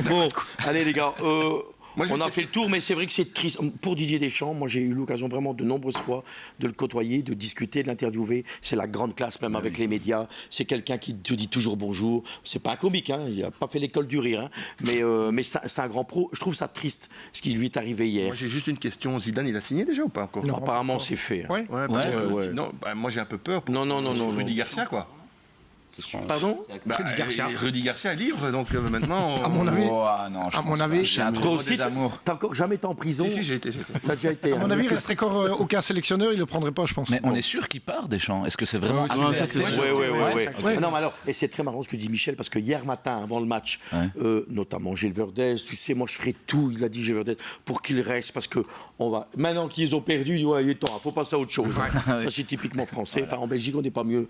Bon, allez les gars. On a fait le tour, mais c'est vrai que c'est triste. Pour Didier Deschamps, moi j'ai eu l'occasion vraiment de nombreuses fois de le côtoyer, de discuter, de l'interviewer. C'est la grande classe, même avec les médias. C'est quelqu'un qui te dit toujours bonjour. C'est pas un comique, hein. Il n'a pas fait l'école du rire, hein. Mais c'est un grand pro. Je trouve ça triste, ce qui lui est arrivé hier. Moi j'ai juste une question. Zidane, il a signé déjà ou pas encore? Non, apparemment, c'est fait. Ouais. Parce que sinon, moi j'ai un peu peur pour Rudy Garcia, quoi. Pardon? Rudy Garcia est libre, donc maintenant. À mon avis, à mon avis, j'ai un trop des amours. T'as encore jamais été en prison? Si, j'ai été. Ça a déjà été. À mon avis, il resterait encore aucun sélectionneur, il le prendrait pas, je pense. Mais on est sûr qu'il part, Deschamps. Est-ce que c'est vraiment ça, c'est sûr. Oui. Non, mais alors, et c'est très marrant ce que dit Michel, parce que hier matin, avant le match, notamment Gilles Verdez, tu sais, moi je ferai tout, il a dit Gilles Verdez, pour qu'il reste, parce que maintenant qu'ils ont perdu, il dit, il faut passer à autre chose. Ça, c'est typiquement français. Enfin, en Belgique, on n'est pas mieux.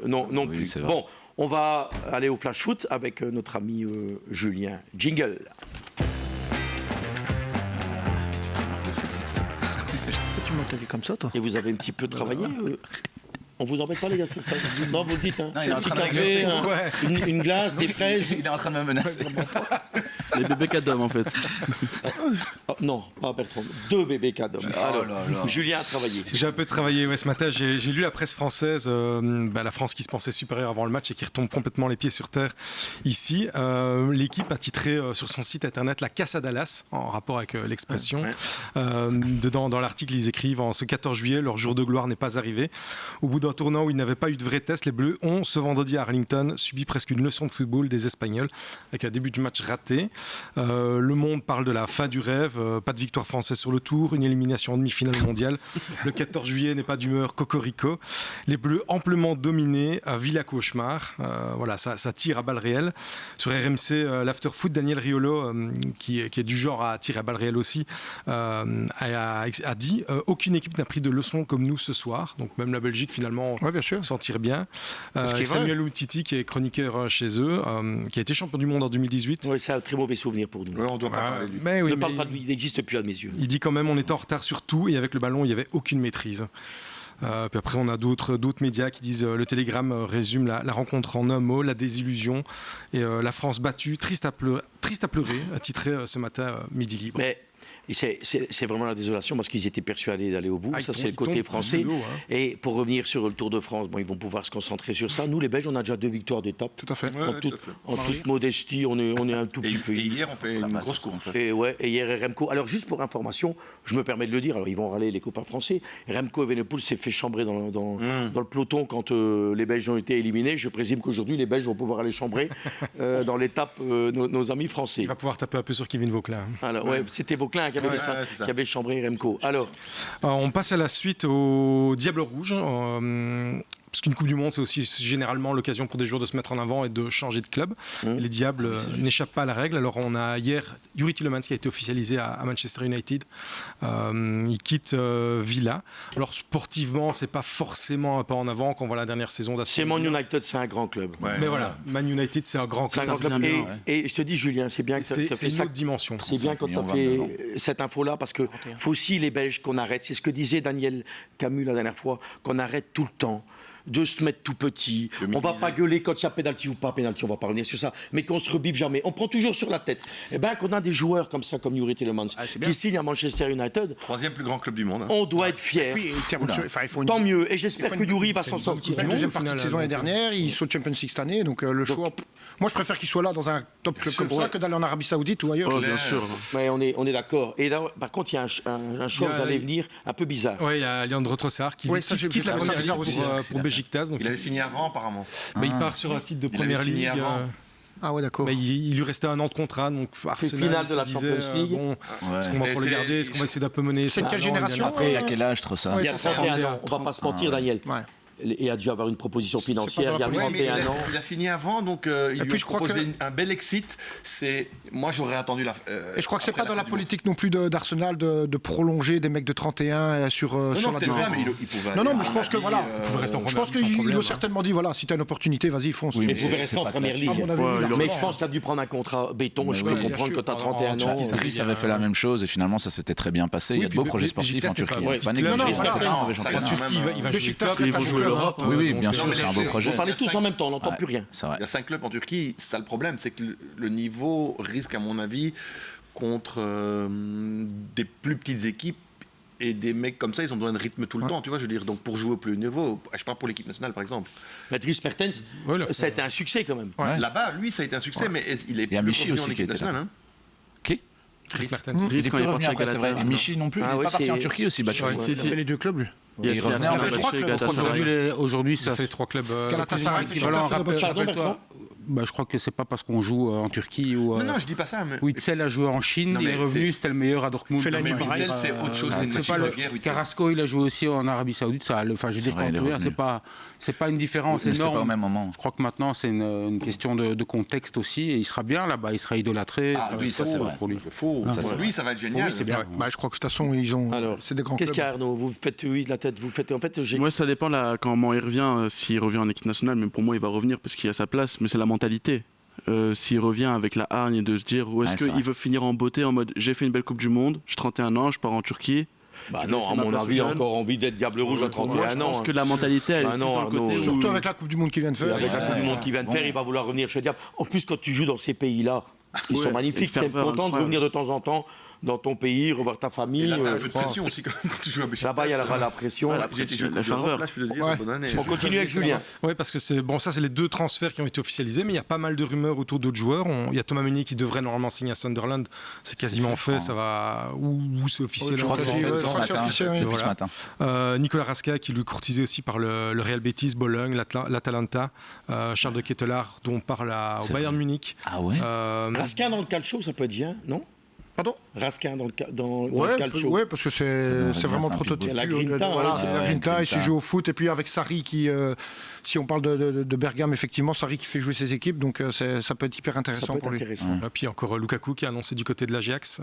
Non plus. Bon. On va aller au flash foot avec notre ami Julien. Jingle. Tu m'as vu comme ça, toi? Et vous avez un petit peu travaillé On vous embête pas, les gars, c'est ça? Non, vous le dites, hein. C'est un petit café, une glace, des fraises. Il est en train de me menacer. Les bébés cadom, en fait. Non, pas Bertrand. 2 bébés cadom. Alors, Julien a travaillé. J'ai un peu travaillé ce matin. J'ai lu la presse française, la France qui se pensait supérieure avant le match et qui retombe complètement les pieds sur terre ici. L'équipe a titré sur son site internet la casse à Dallas, en rapport avec l'expression. Dedans, dans l'article, ils écrivent en ce 14 juillet, leur jour de gloire n'est pas arrivé. Au bout d'un tournant où il n'avait pas eu de vrai test, les Bleus ont, ce vendredi à Arlington, subi presque une leçon de football des Espagnols, avec un début du match raté. Le Monde parle de la fin du rêve, pas de victoire française sur le tour, une élimination en demi-finale mondiale. Le 14 juillet n'est pas d'humeur cocorico. Les Bleus amplement dominés, Villa Cauchemar. Ça tire à balles réelles. Sur RMC, l'after-foot, Daniel Riolo, qui est du genre à tirer à balles réelles aussi, a dit aucune équipe n'a pris de leçons comme nous ce soir. Donc même la Belgique finalement s'en tire bien. Samuel Umtiti, qui est chroniqueur chez eux, qui a été champion du monde en 2018. Oui, c'est un très mauvais souvenir pour nous. On doit pas parler de lui. Ne parle pas de lui, il n'existe plus à mes yeux. Il dit quand même on était en retard sur tout et avec le ballon il n'y avait aucune maîtrise. Puis après on a d'autres médias qui disent le Télégramme résume la rencontre en un mot, la désillusion et la France battue, triste à pleurer, a titré ce matin Midi Libre. Mais c'est vraiment la désolation parce qu'ils étaient persuadés d'aller au bout. Ça, c'est le côté français. Et pour revenir sur le Tour de France, ils vont pouvoir se concentrer sur ça. Nous, les Belges, on a déjà 2 victoires d'étape. Tout à fait. En toute modestie, on est un tout petit peu. Et hier, on fait une grosse course. Et hier, Remco. Alors, juste pour information, je me permets de le dire. Alors, ils vont râler les copains français. Remco Evenepoel s'est fait chambrer dans le peloton quand les Belges ont été éliminés. Je présume qu'aujourd'hui, les Belges vont pouvoir aller chambrer dans l'étape nos amis français. Il va pouvoir taper un peu sur Kevin Vauquelin. Alors, c'était Vauquelin qui avait chambré Remco. Alors, on passe à la suite au Diable Rouge. Parce qu'une Coupe du Monde, c'est aussi généralement l'occasion pour des joueurs de se mettre en avant et de changer de club. Les Diables n'échappent pas à la règle. Alors on a hier Youri Tielemans qui a été officialisé à Manchester United. Il quitte Villa. Alors sportivement, c'est pas forcément un pas en avant quand on voit la dernière saison d'Aston. C'est Man United, c'est un grand club. Mais voilà, Man United, c'est un grand club. Et je te dis, Julien, c'est bien que tu as fait une autre dimension. C'est bien quand tu as fait cette info-là parce que faut aussi les Belges qu'on arrête. C'est ce que disait Daniel Camus la dernière fois, qu'on arrête tout le temps de se mettre tout petit. On va pas gueuler quand il y a pénalty ou pas pénalty, on va pas revenir sur ça, mais qu'on se rebiffe jamais. On prend toujours sur la tête. Et bien qu'on a des joueurs comme ça, comme Youri Tielemans, qui signent à Manchester United. 3e plus grand club du monde. On doit être fiers. Tant mieux. Et j'espère que Youri va s'en sortir. La deuxième partie de saison l'année dernière, il saute Champions League cette année, donc le choix. Moi, je préfère qu'il soit là dans un top club comme ça que d'aller en Arabie Saoudite ou ailleurs. Bien sûr. Mais on est d'accord. Et là, par contre, il y a un choix, vous allez venir, un peu bizarre. Oui, il y a Leandro Trossard qui quitte la Bundesliga pour Beşiktaş. Il avait signé avant, apparemment. Mais il part sur un titre de première ligue. Ah ouais, d'accord. Mais il lui restait un an de contrat, donc Arsenal. Finale de la Champions League. Est-ce qu'on va pour le garder? Est-ce qu'on va essayer d'un peu mener? C'est quelle génération? Après, il a quel âge, Trossard? Il y a 31 ans. On va pas se mentir, Daniel. Et a dû avoir une proposition financière il y a 31 ans. Il a signé avant, donc il lui a proposé un bel exit. Moi, j'aurais attendu la. Et je crois que c'est pas dans la politique non plus d'Arsenal de prolonger des mecs de 31 sur la durée. Non, mais je pense que voilà. Je pense qu'il a certainement dit voilà, si tu as une opportunité, vas-y, fonce. Il pouvait rester en première ligue. Mais je pense qu'il a dû prendre un contrat béton. Je peux comprendre que tu as 31 ans. Idriss avait fait la même chose et finalement, ça s'était très bien passé. Il y a de beaux projets sportifs en Turquie. Pas négligé. Il va jouer top, il va jouer l'Europe. Oui, bien sûr, c'est un beau projet. Vous parlez tous en même temps, on n'entend plus rien. Il y a 5 clubs en Turquie. C'est ça le problème, c'est que le niveau risque, à mon avis, contre des plus petites équipes. Et des mecs comme ça, ils ont besoin de rythme tout le temps, tu vois, je veux dire. Donc pour jouer au plus haut niveau, je parle pour l'équipe nationale par exemple. Mais Dries Mertens, ça a été un succès quand même. Ouais. Là-bas, lui, ça a été un succès, mais il est plus revenu en équipe nationale. Hein. Qui Dries Mertens. Il est plus revenu après, c'est vrai. Et Michi non plus, il n'est pas parti en Turquie aussi. Il a fait les deux clubs, lui. Il revenait en fait 3 clubs. Aujourd'hui, ça fait 3 clubs. Galatasaray, je crois que c'est pas parce qu'on joue en Turquie ou. Non, je dis pas ça. Mais... Witsel a joué en Chine, il est revenu, c'était le meilleur à Dortmund. Witsel, c'est autre chose, c'est une machine de guerre. Carrasco, il a joué aussi en Arabie Saoudite. Enfin, je veux dire, quand c'est pas une différence énorme. Pas au même moment. Je crois que maintenant, c'est une question de contexte aussi. Et il sera bien là-bas, il sera idolâtré. Ah oui, ça c'est vrai. Pour lui, lui, ça va être génial. C'est bien. Je crois que de toute façon, ils ont. C'est des grands clubs. Qu'est-ce qu'il y a, Arnaud? Vous faites oui de la tête. Vous faites en fait. Moi, ça dépend comment il revient. S'il revient en équipe nationale, mais pour moi, il va revenir parce qu'il a sa place. Mais c'est la mentalité. S'il revient avec la hargne et de se dire où est-ce qu'il veut finir en beauté en mode j'ai fait une belle Coupe du Monde, j'ai 31 ans, je pars en Turquie. Non, à mon avis, encore envie d'être Diable Rouge à 31 ans. Je pense que la mentalité, elle est dans le côté. Surtout avec la Coupe du Monde qu'il vient de faire. Avec la Coupe du Monde qu'il vient de faire, il va vouloir revenir chez Diable. En plus, quand tu joues dans ces pays-là, ils sont magnifiques. Tu es content de revenir de temps en temps dans ton pays, revoir ta famille. Et là, t'as un peu de pression aussi quand tu joues à Béchaktaş. Là-bas, il y a la pression. J'ai été joué la ferveur. Là, je peux te dire, bonne année. On continue avec Julien. Oui, parce que ça, c'est les 2 transferts qui ont été officialisés, mais il y a pas mal de rumeurs autour d'autres joueurs. Il y a Thomas Meunier qui devrait normalement signer à Sunderland. C'est quasiment fait. Ça va. Où c'est officiel? Je crois que c'est ce matin. Nicolas Rasca qui lui courtisé aussi par le Real Betis, Bologne, l'Atalanta. Charles de Ketelaar dont on parle au Bayern Munich. Ah ouais. Rasca dans le calcio, ça peut être bien, non? Pardon? Raskin dans le calcio. Oui, parce que c'est vraiment le prototype. La Grinta, la Grinta, il s'est joué au foot. Et puis avec Sarri, si on parle de Bergame, effectivement, Sarri qui fait jouer ses équipes, donc ça peut être hyper intéressant pour lui. Et puis encore Lukaku qui a annoncé du côté de l'Ajax.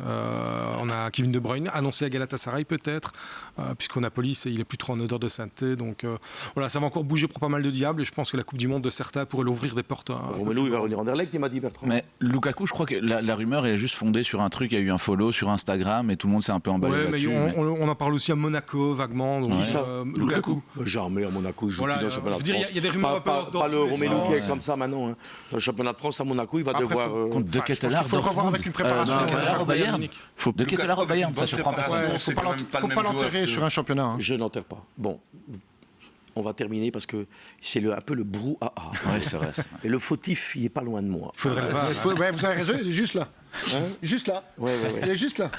On a Kevin De Bruyne, annoncé à Galatasaray peut-être, puisqu'au Napoli, il est plus trop en odeur de sainteté. Donc voilà, ça va encore bouger pour pas mal de diables. Et je pense que la Coupe du Monde de Certa pourrait l'ouvrir des portes. Romelu, il va revenir en Anderlecht, il m'a dit Bertrand. Mais Lukaku, je crois que la rumeur est juste fondée sur un truc. Il y a eu un follow sur Instagram et tout le monde s'est un peu emballé là-dessus. On en parle aussi à Monaco vaguement. Donc Lukaku. Jamais à Monaco. Je voilà, joue dans le championnat de France. Il y a des rumeurs pas le Romelu qui est comme ça maintenant. Dans le championnat de France à Monaco, il va devoir. De Ketelaar, il faut le revoir avec une préparation. De Ketelaar au Bayern, ça surprend personne. Il ne faut pas l'enterrer sur un championnat. Je n'enterre pas. Bon. On va terminer parce que c'est un peu le brouhaha. Oui, c'est vrai. Et le fautif, il est pas loin de moi. Vous avez raison, il est juste là. Juste là. Il est juste là.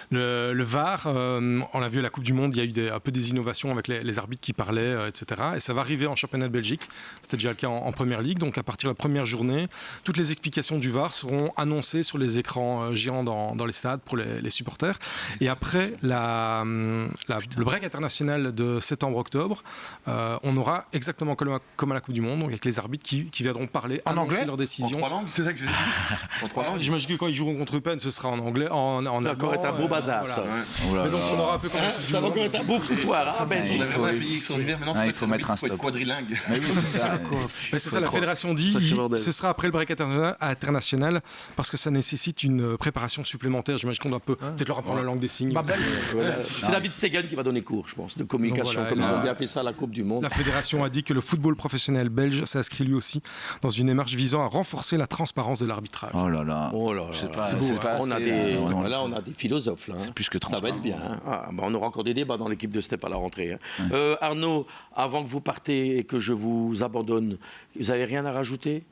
Le VAR, on l'a vu à la Coupe du Monde, il y a eu un peu des innovations avec les arbitres qui parlaient, etc. Et ça va arriver en championnat de Belgique. C'était déjà le cas en Première Ligue. Donc à partir de la première journée, toutes les explications du VAR seront annoncées sur les écrans géants dans les stades pour les supporters. Et après le break international de septembre-octobre, on aura exactement comme à la Coupe du Monde, donc avec les arbitres qui viendront parler, annoncer leurs décisions. En 3 langues, c'est ça que j'ai dit. En 3 langues. J'imagine que quand ils joueront contre Eupen, ce sera en anglais, en allemand. Ça va encore être un beau bazar, voilà. ça. Mais donc, ça aura un peu ça va encore être un beau foutoir. Il faut mettre un stop. Quadrilingue. C'est ça, la fédération dit, ce sera après le break international, parce que ça nécessite une préparation supplémentaire. J'imagine qu'on doit peut-être leur apprendre la langue des signes. C'est David Stegen qui va donner cours, je pense, de communication, comme ils ont bien fait ça à la Coupe du Monde. La fédération a dit que le football professionnel belge s'inscrit lui aussi dans une démarche visant à renforcer la transparence de l'arbitrage. Oh là là. On a des philosophes là. C'est plus que transparent. Ça va être bien. On aura encore des débats dans l'équipe de Step à la rentrée. Arnaud, avant que vous partez et que je vous abandonne, vous avez rien à rajouter?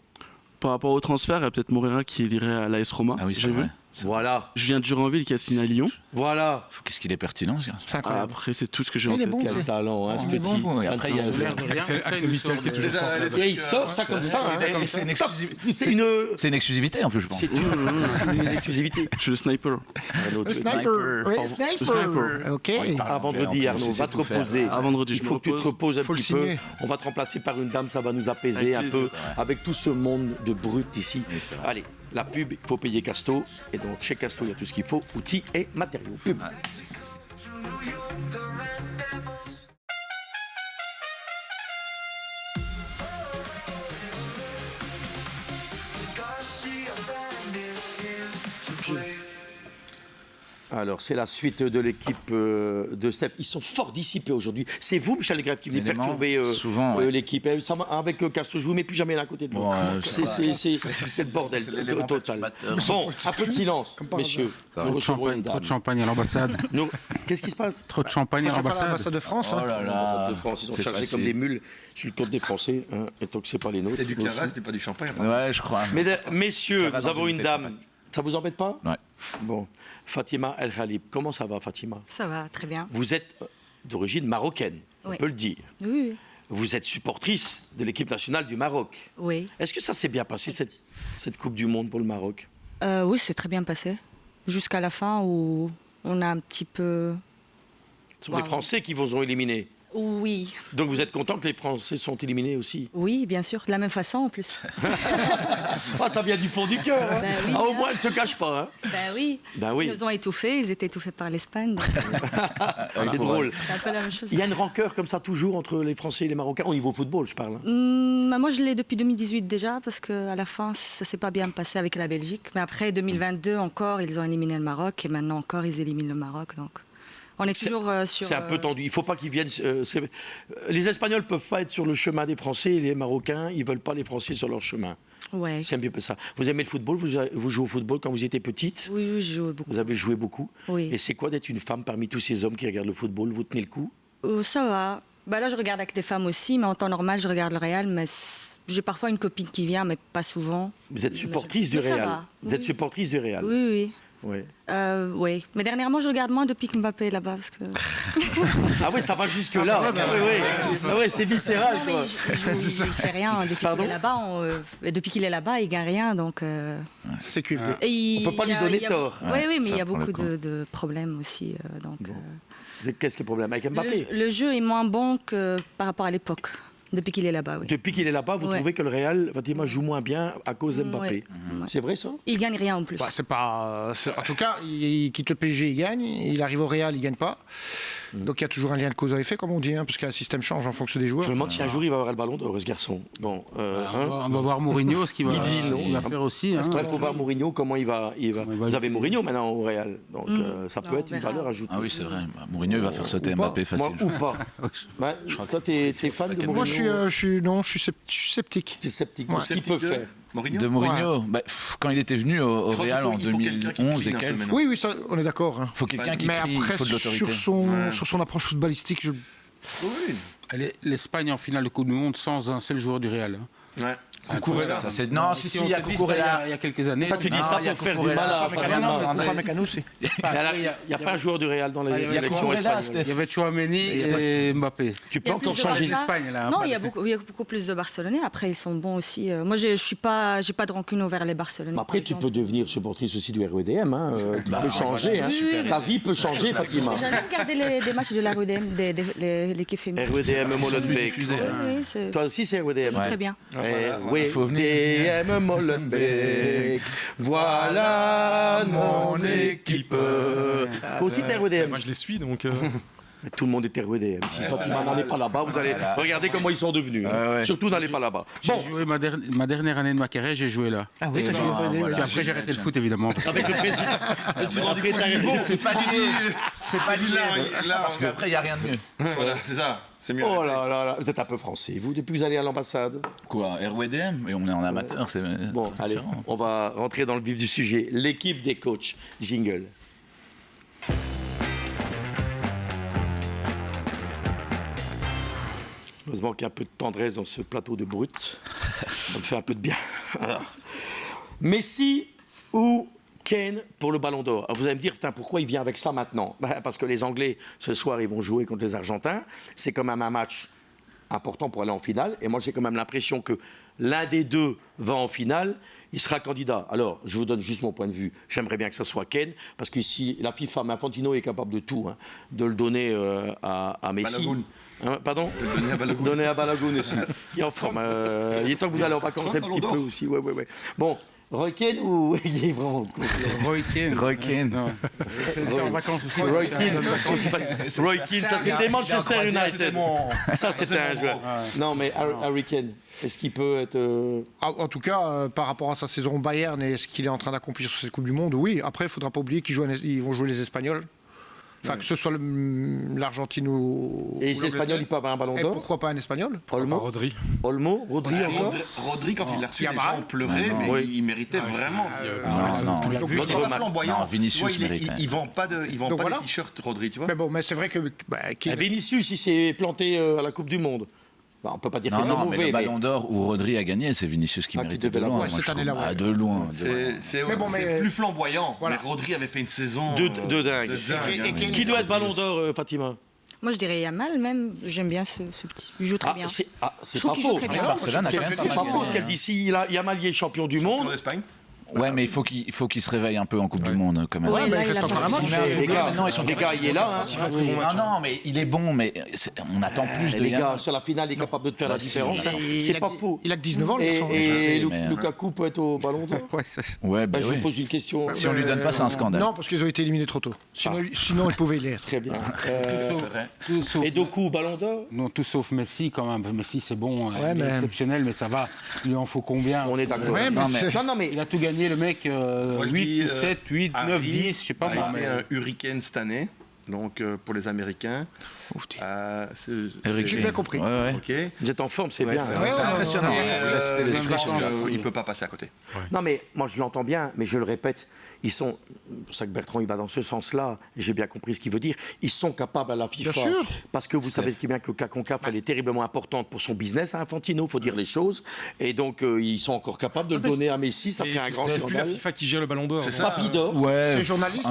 Par rapport au transfert, il y a peut-être Moreira qui irait à l'AS Roma. Ah oui, c'est vrai. Voilà. Julien Duranville qui a signé à Lyon. Voilà. Qu'est-ce qu'il est pertinent. Après, c'est tout ce que j'ai en tête. Quel talent, ce petit. Après, il y a Axel Witsel qui est toujours sans club. Et il sort ça comme ça. C'est une exclusivité en plus, je pense. C'est une exclusivité. Je suis le sniper. Le sniper. Ok. À vendredi, Arnaud, va te reposer. À vendredi, il faut que tu te reposes un petit peu. On va te remplacer par une dame, ça va nous apaiser un peu avec tout ce monde de brut ici. Allez. La pub, il faut payer Casto. Et donc, chez Casto, il y a tout ce qu'il faut, outils et matériaux. Pub. Alors, c'est la suite de l'équipe de Steph. Ils sont fort dissipés aujourd'hui. C'est vous, Michel Legrève, qui venez perturber l'équipe. Avec Castro, je ne vous mets plus jamais à côté de moi. C'est le bordel total. Bon, un peu de silence, messieurs. Trop de champagne à l'ambassade. Qu'est-ce qui se passe? Trop de champagne à l'ambassade de France. Oh là là, l'ambassade de France, ils sont chargés comme des mules sur le compte des Français. Et tant que c'est pas les nôtres. C'était du Clara, c'était pas du champagne. Ouais, je crois. Messieurs, nous avons une dame. Ça vous embête pas? Ouais. Bon. Fatima El Khalib. Comment ça va, Fatima? Ça va, très bien. Vous êtes d'origine marocaine, on peut le dire. Oui. Vous êtes supportrice de l'équipe nationale du Maroc. Oui. Est-ce que ça s'est bien passé, cette Coupe du Monde pour le Maroc? Oui, c'est très bien passé. Jusqu'à la fin où on a un petit peu... Ce sont les Français qui vous ont éliminé. Oui. Donc vous êtes content que les Français sont éliminés aussi? Oui, bien sûr, de la même façon en plus. Ça vient du fond du cœur. Hein. Oui, au moins, elle ne se cache pas. Hein. Oui. Ils nous ont étouffés, ils étaient étouffés par l'Espagne. C'est drôle. C'est un peu la même chose. Il y a une rancœur comme ça toujours entre les Français et les Marocains, au niveau football, je parle. Moi, je l'ai depuis 2018 déjà, parce qu'à la fin, ça ne s'est pas bien passé avec la Belgique. Mais après, 2022 encore, ils ont éliminé le Maroc, et maintenant encore, ils éliminent le Maroc. Donc... On est toujours sur... C'est un peu tendu. Il ne faut pas qu'ils viennent... les Espagnols ne peuvent pas être sur le chemin des Français et les Marocains, ils ne veulent pas les Français sur leur chemin. Ouais. C'est un peu ça. Vous aimez le football? Vous jouez au football quand vous étiez petite? Oui, je jouais beaucoup. Vous avez joué beaucoup? Oui. Et c'est quoi d'être une femme parmi tous ces hommes qui regardent le football? Vous tenez le coup? Ça va. Là, je regarde avec des femmes aussi, mais en temps normal, je regarde le Real. Mais j'ai parfois une copine qui vient, mais pas souvent. Vous êtes supportrice du Real? Vous êtes supportrice du Real? Oui, oui. Oui. Oui, mais dernièrement je regarde moins depuis que Mbappé est là-bas parce que... Ah oui, ça va jusque là. Oui, c'est viscéral. Non, il ne fait rien depuis qu'il est là-bas. Depuis qu'il est là-bas, il gagne rien, donc. C'est cuivre. On ne peut pas lui donner tort. Oui, mais il y a beaucoup de problèmes aussi. Donc. Qu'est-ce qui est le problème avec Mbappé? Le jeu est moins bon que par rapport à l'époque. Depuis qu'il est là-bas, oui. Depuis qu'il est là-bas, vous trouvez que le Real, Fatima, joue moins bien à cause d'Mbappé? C'est vrai ça? Il gagne rien en plus. C'est pas. En tout cas, il quitte le PSG, il gagne. Il arrive au Real, il gagne pas. Donc il y a toujours un lien de cause à effet, comme on dit, parce que le système change en fonction des joueurs. Je me demande si un jour il va avoir le ballon d'or, ce garçon. Bon, on va voir Mourinho, ce qu'il va faire aussi. Il faut voir Mourinho, comment il va. Vous avez Mourinho maintenant au Real, donc ça peut être une valeur ajoutée. Ah oui, c'est vrai. Mourinho, il va faire sauter Mbappé facilement. Ou pas. Toi, t'es fan de Mourinho? Moi, je suis sceptique. Tu es sceptique de ce qu'il peut faire. De Mourinho, quand il était venu au Real en 2011 et quelques. Oui, ça, on est d'accord. Il faut quelqu'un qui crie, il faut de l'autorité. Sur son approche footballistique, l'Espagne en finale de Coupe du Monde sans un seul joueur du Real. Ouais. Cucurella. Non, il y a Cucurella. Il y a quelques années. Ça, tu dis ça pour faire du mal à Il n'y a pas un joueur du Real dans la sélection espagnole. Il y avait Tchouaméni et Mbappé. Tu peux encore changer l'Espagne là. Non, il y a beaucoup plus de Barcelonais. Après, ils sont bons aussi. Moi, j'ai pas de rancune envers les Barcelonais. Après, tu peux devenir supportrice aussi du REDM. Tu peux changer. Ta vie peut changer, Fatima. J'allais regarder des matchs de la REDM, de l'équipe féminine. REDM Molenbeek. Toi aussi, c'est REDM. Ça joue très bien. Oui, DM Molenbeek, voilà mon équipe. Toi aussi, t'es REDM? Moi, je les suis, donc... Tout le monde est REDM. Si Fatima n'allez pas là-bas, vous allez regarder comment ils sont devenus. Surtout, n'allez pas là-bas. J'ai joué ma dernière année de ma carrière, j'ai joué là. Ah oui, après, j'ai arrêté le foot, évidemment. Avec le président. C'est pas l'idée. Parce qu'après, il n'y a rien de mieux. Voilà, c'est ça. Oh là là là, vous êtes un peu français, vous, depuis que vous allez à l'ambassade? Quoi, RWDM? Et on est en amateur, c'est bon, allez, on va rentrer dans le vif du sujet. L'équipe des coachs. Jingle. Heureusement qu'il y a un peu de tendresse dans ce plateau de brut. Ça me fait un peu de bien. Alors, Messi ou Kane pour le Ballon d'Or. Vous allez me dire, pourquoi il vient avec ça maintenant? Parce que les Anglais, ce soir, ils vont jouer contre les Argentins. C'est quand même un match important pour aller en finale. Et moi, j'ai quand même l'impression que l'un des deux va en finale, il sera candidat. Alors, je vous donne juste mon point de vue. J'aimerais bien que ce soit Kane, parce que si la FIFA, Infantino est capable de tout, de le donner à Messi. Pardon ? Donner à Balogun aussi. Il est en forme. Il est temps que vous allez en vacances un petit peu aussi. Ouais. Bon, Roy Keane ou il est vraiment Roy Keane. C'était en vacances aussi. Roy Keane, ça c'était Manchester United. Ça c'était un joueur. Non, mais Harry Kane, est-ce qu'il peut être... En tout cas, par rapport à sa saison au Bayern et ce qu'il est en train d'accomplir sur cette Coupe du Monde, oui. Après, il ne faudra pas oublier qu'ils vont jouer les Espagnols. Enfin, que ce soit l'Argentine ou... Et les Espagnols, ils peuvent avoir un ballon d'or. Et pourquoi pas un Espagnol ? Rodri encore. Rodri, quand il l'a reçu, les gens pleurait, mais il méritait vraiment. Non, Vinicius mérite. Il vend pas des t-shirts, Rodri, tu vois. Mais c'est vrai que... Vinicius, il s'est planté à la Coupe du Monde. On peut pas dire qu'il est mauvais. Mais le Ballon d'or où Rodri a gagné, c'est Vinicius qui méritait de loin. Cette année-là, de loin. C'est plus flamboyant. Mais Rodri avait fait une saison de dingue. Qui doit être Ballon d'or, Fatima ? Moi, je dirais Yamal, même. J'aime bien ce petit. Il joue très bien. C'est pas faux. C'est pas faux ce qu'elle dit. Si Yamal est champion du monde. Ouais, mais il faut qu'il se réveille un peu en Coupe du Monde quand même. Ouais, il reste encore un match. Les gars, il est là. Non, mais il est bon, mais on attend plus de les gars. Sur la finale, il est capable de faire la différence. C'est pas faux. Il a que 19 ans. Et Lukaku peut être au Ballon d'or. Ouais, je vous pose une question. Si on lui donne pas, c'est un scandale. Non, parce qu'ils ont été éliminés trop tôt. Sinon, ils pouvaient l'être. Très bien. Et Doku, Ballon d'or ? Non, tout sauf Messi quand même. Messi, c'est bon, il est exceptionnel, mais ça va. Il en faut combien ? On est d'accord. Non, mais il a tout gagné. Le mec, 8, 7, 8, 9, 10, je sais pas moi. Il y a un hurricane cette année, donc pour les Américains. J'ai bien compris. Okay. Vous êtes en forme, c'est bien. C'est impressionnant. Il ne peut pas passer à côté. Non, mais moi je l'entends bien, mais je le répète, ils sont. C'est pour ça que Bertrand il va dans ce sens-là. J'ai bien compris ce qu'il veut dire. Ils sont capables à la FIFA. Parce que vous savez bien que la CONCACAF elle est terriblement importante pour son business à Infantino, il faut dire les choses. Et donc ils sont encore capables de le donner à Messi. Ça fait un grand scandale. C'est plus la FIFA qui gère le Ballon d'or. C'est ça. Papidor. Ouais. C'est journaliste.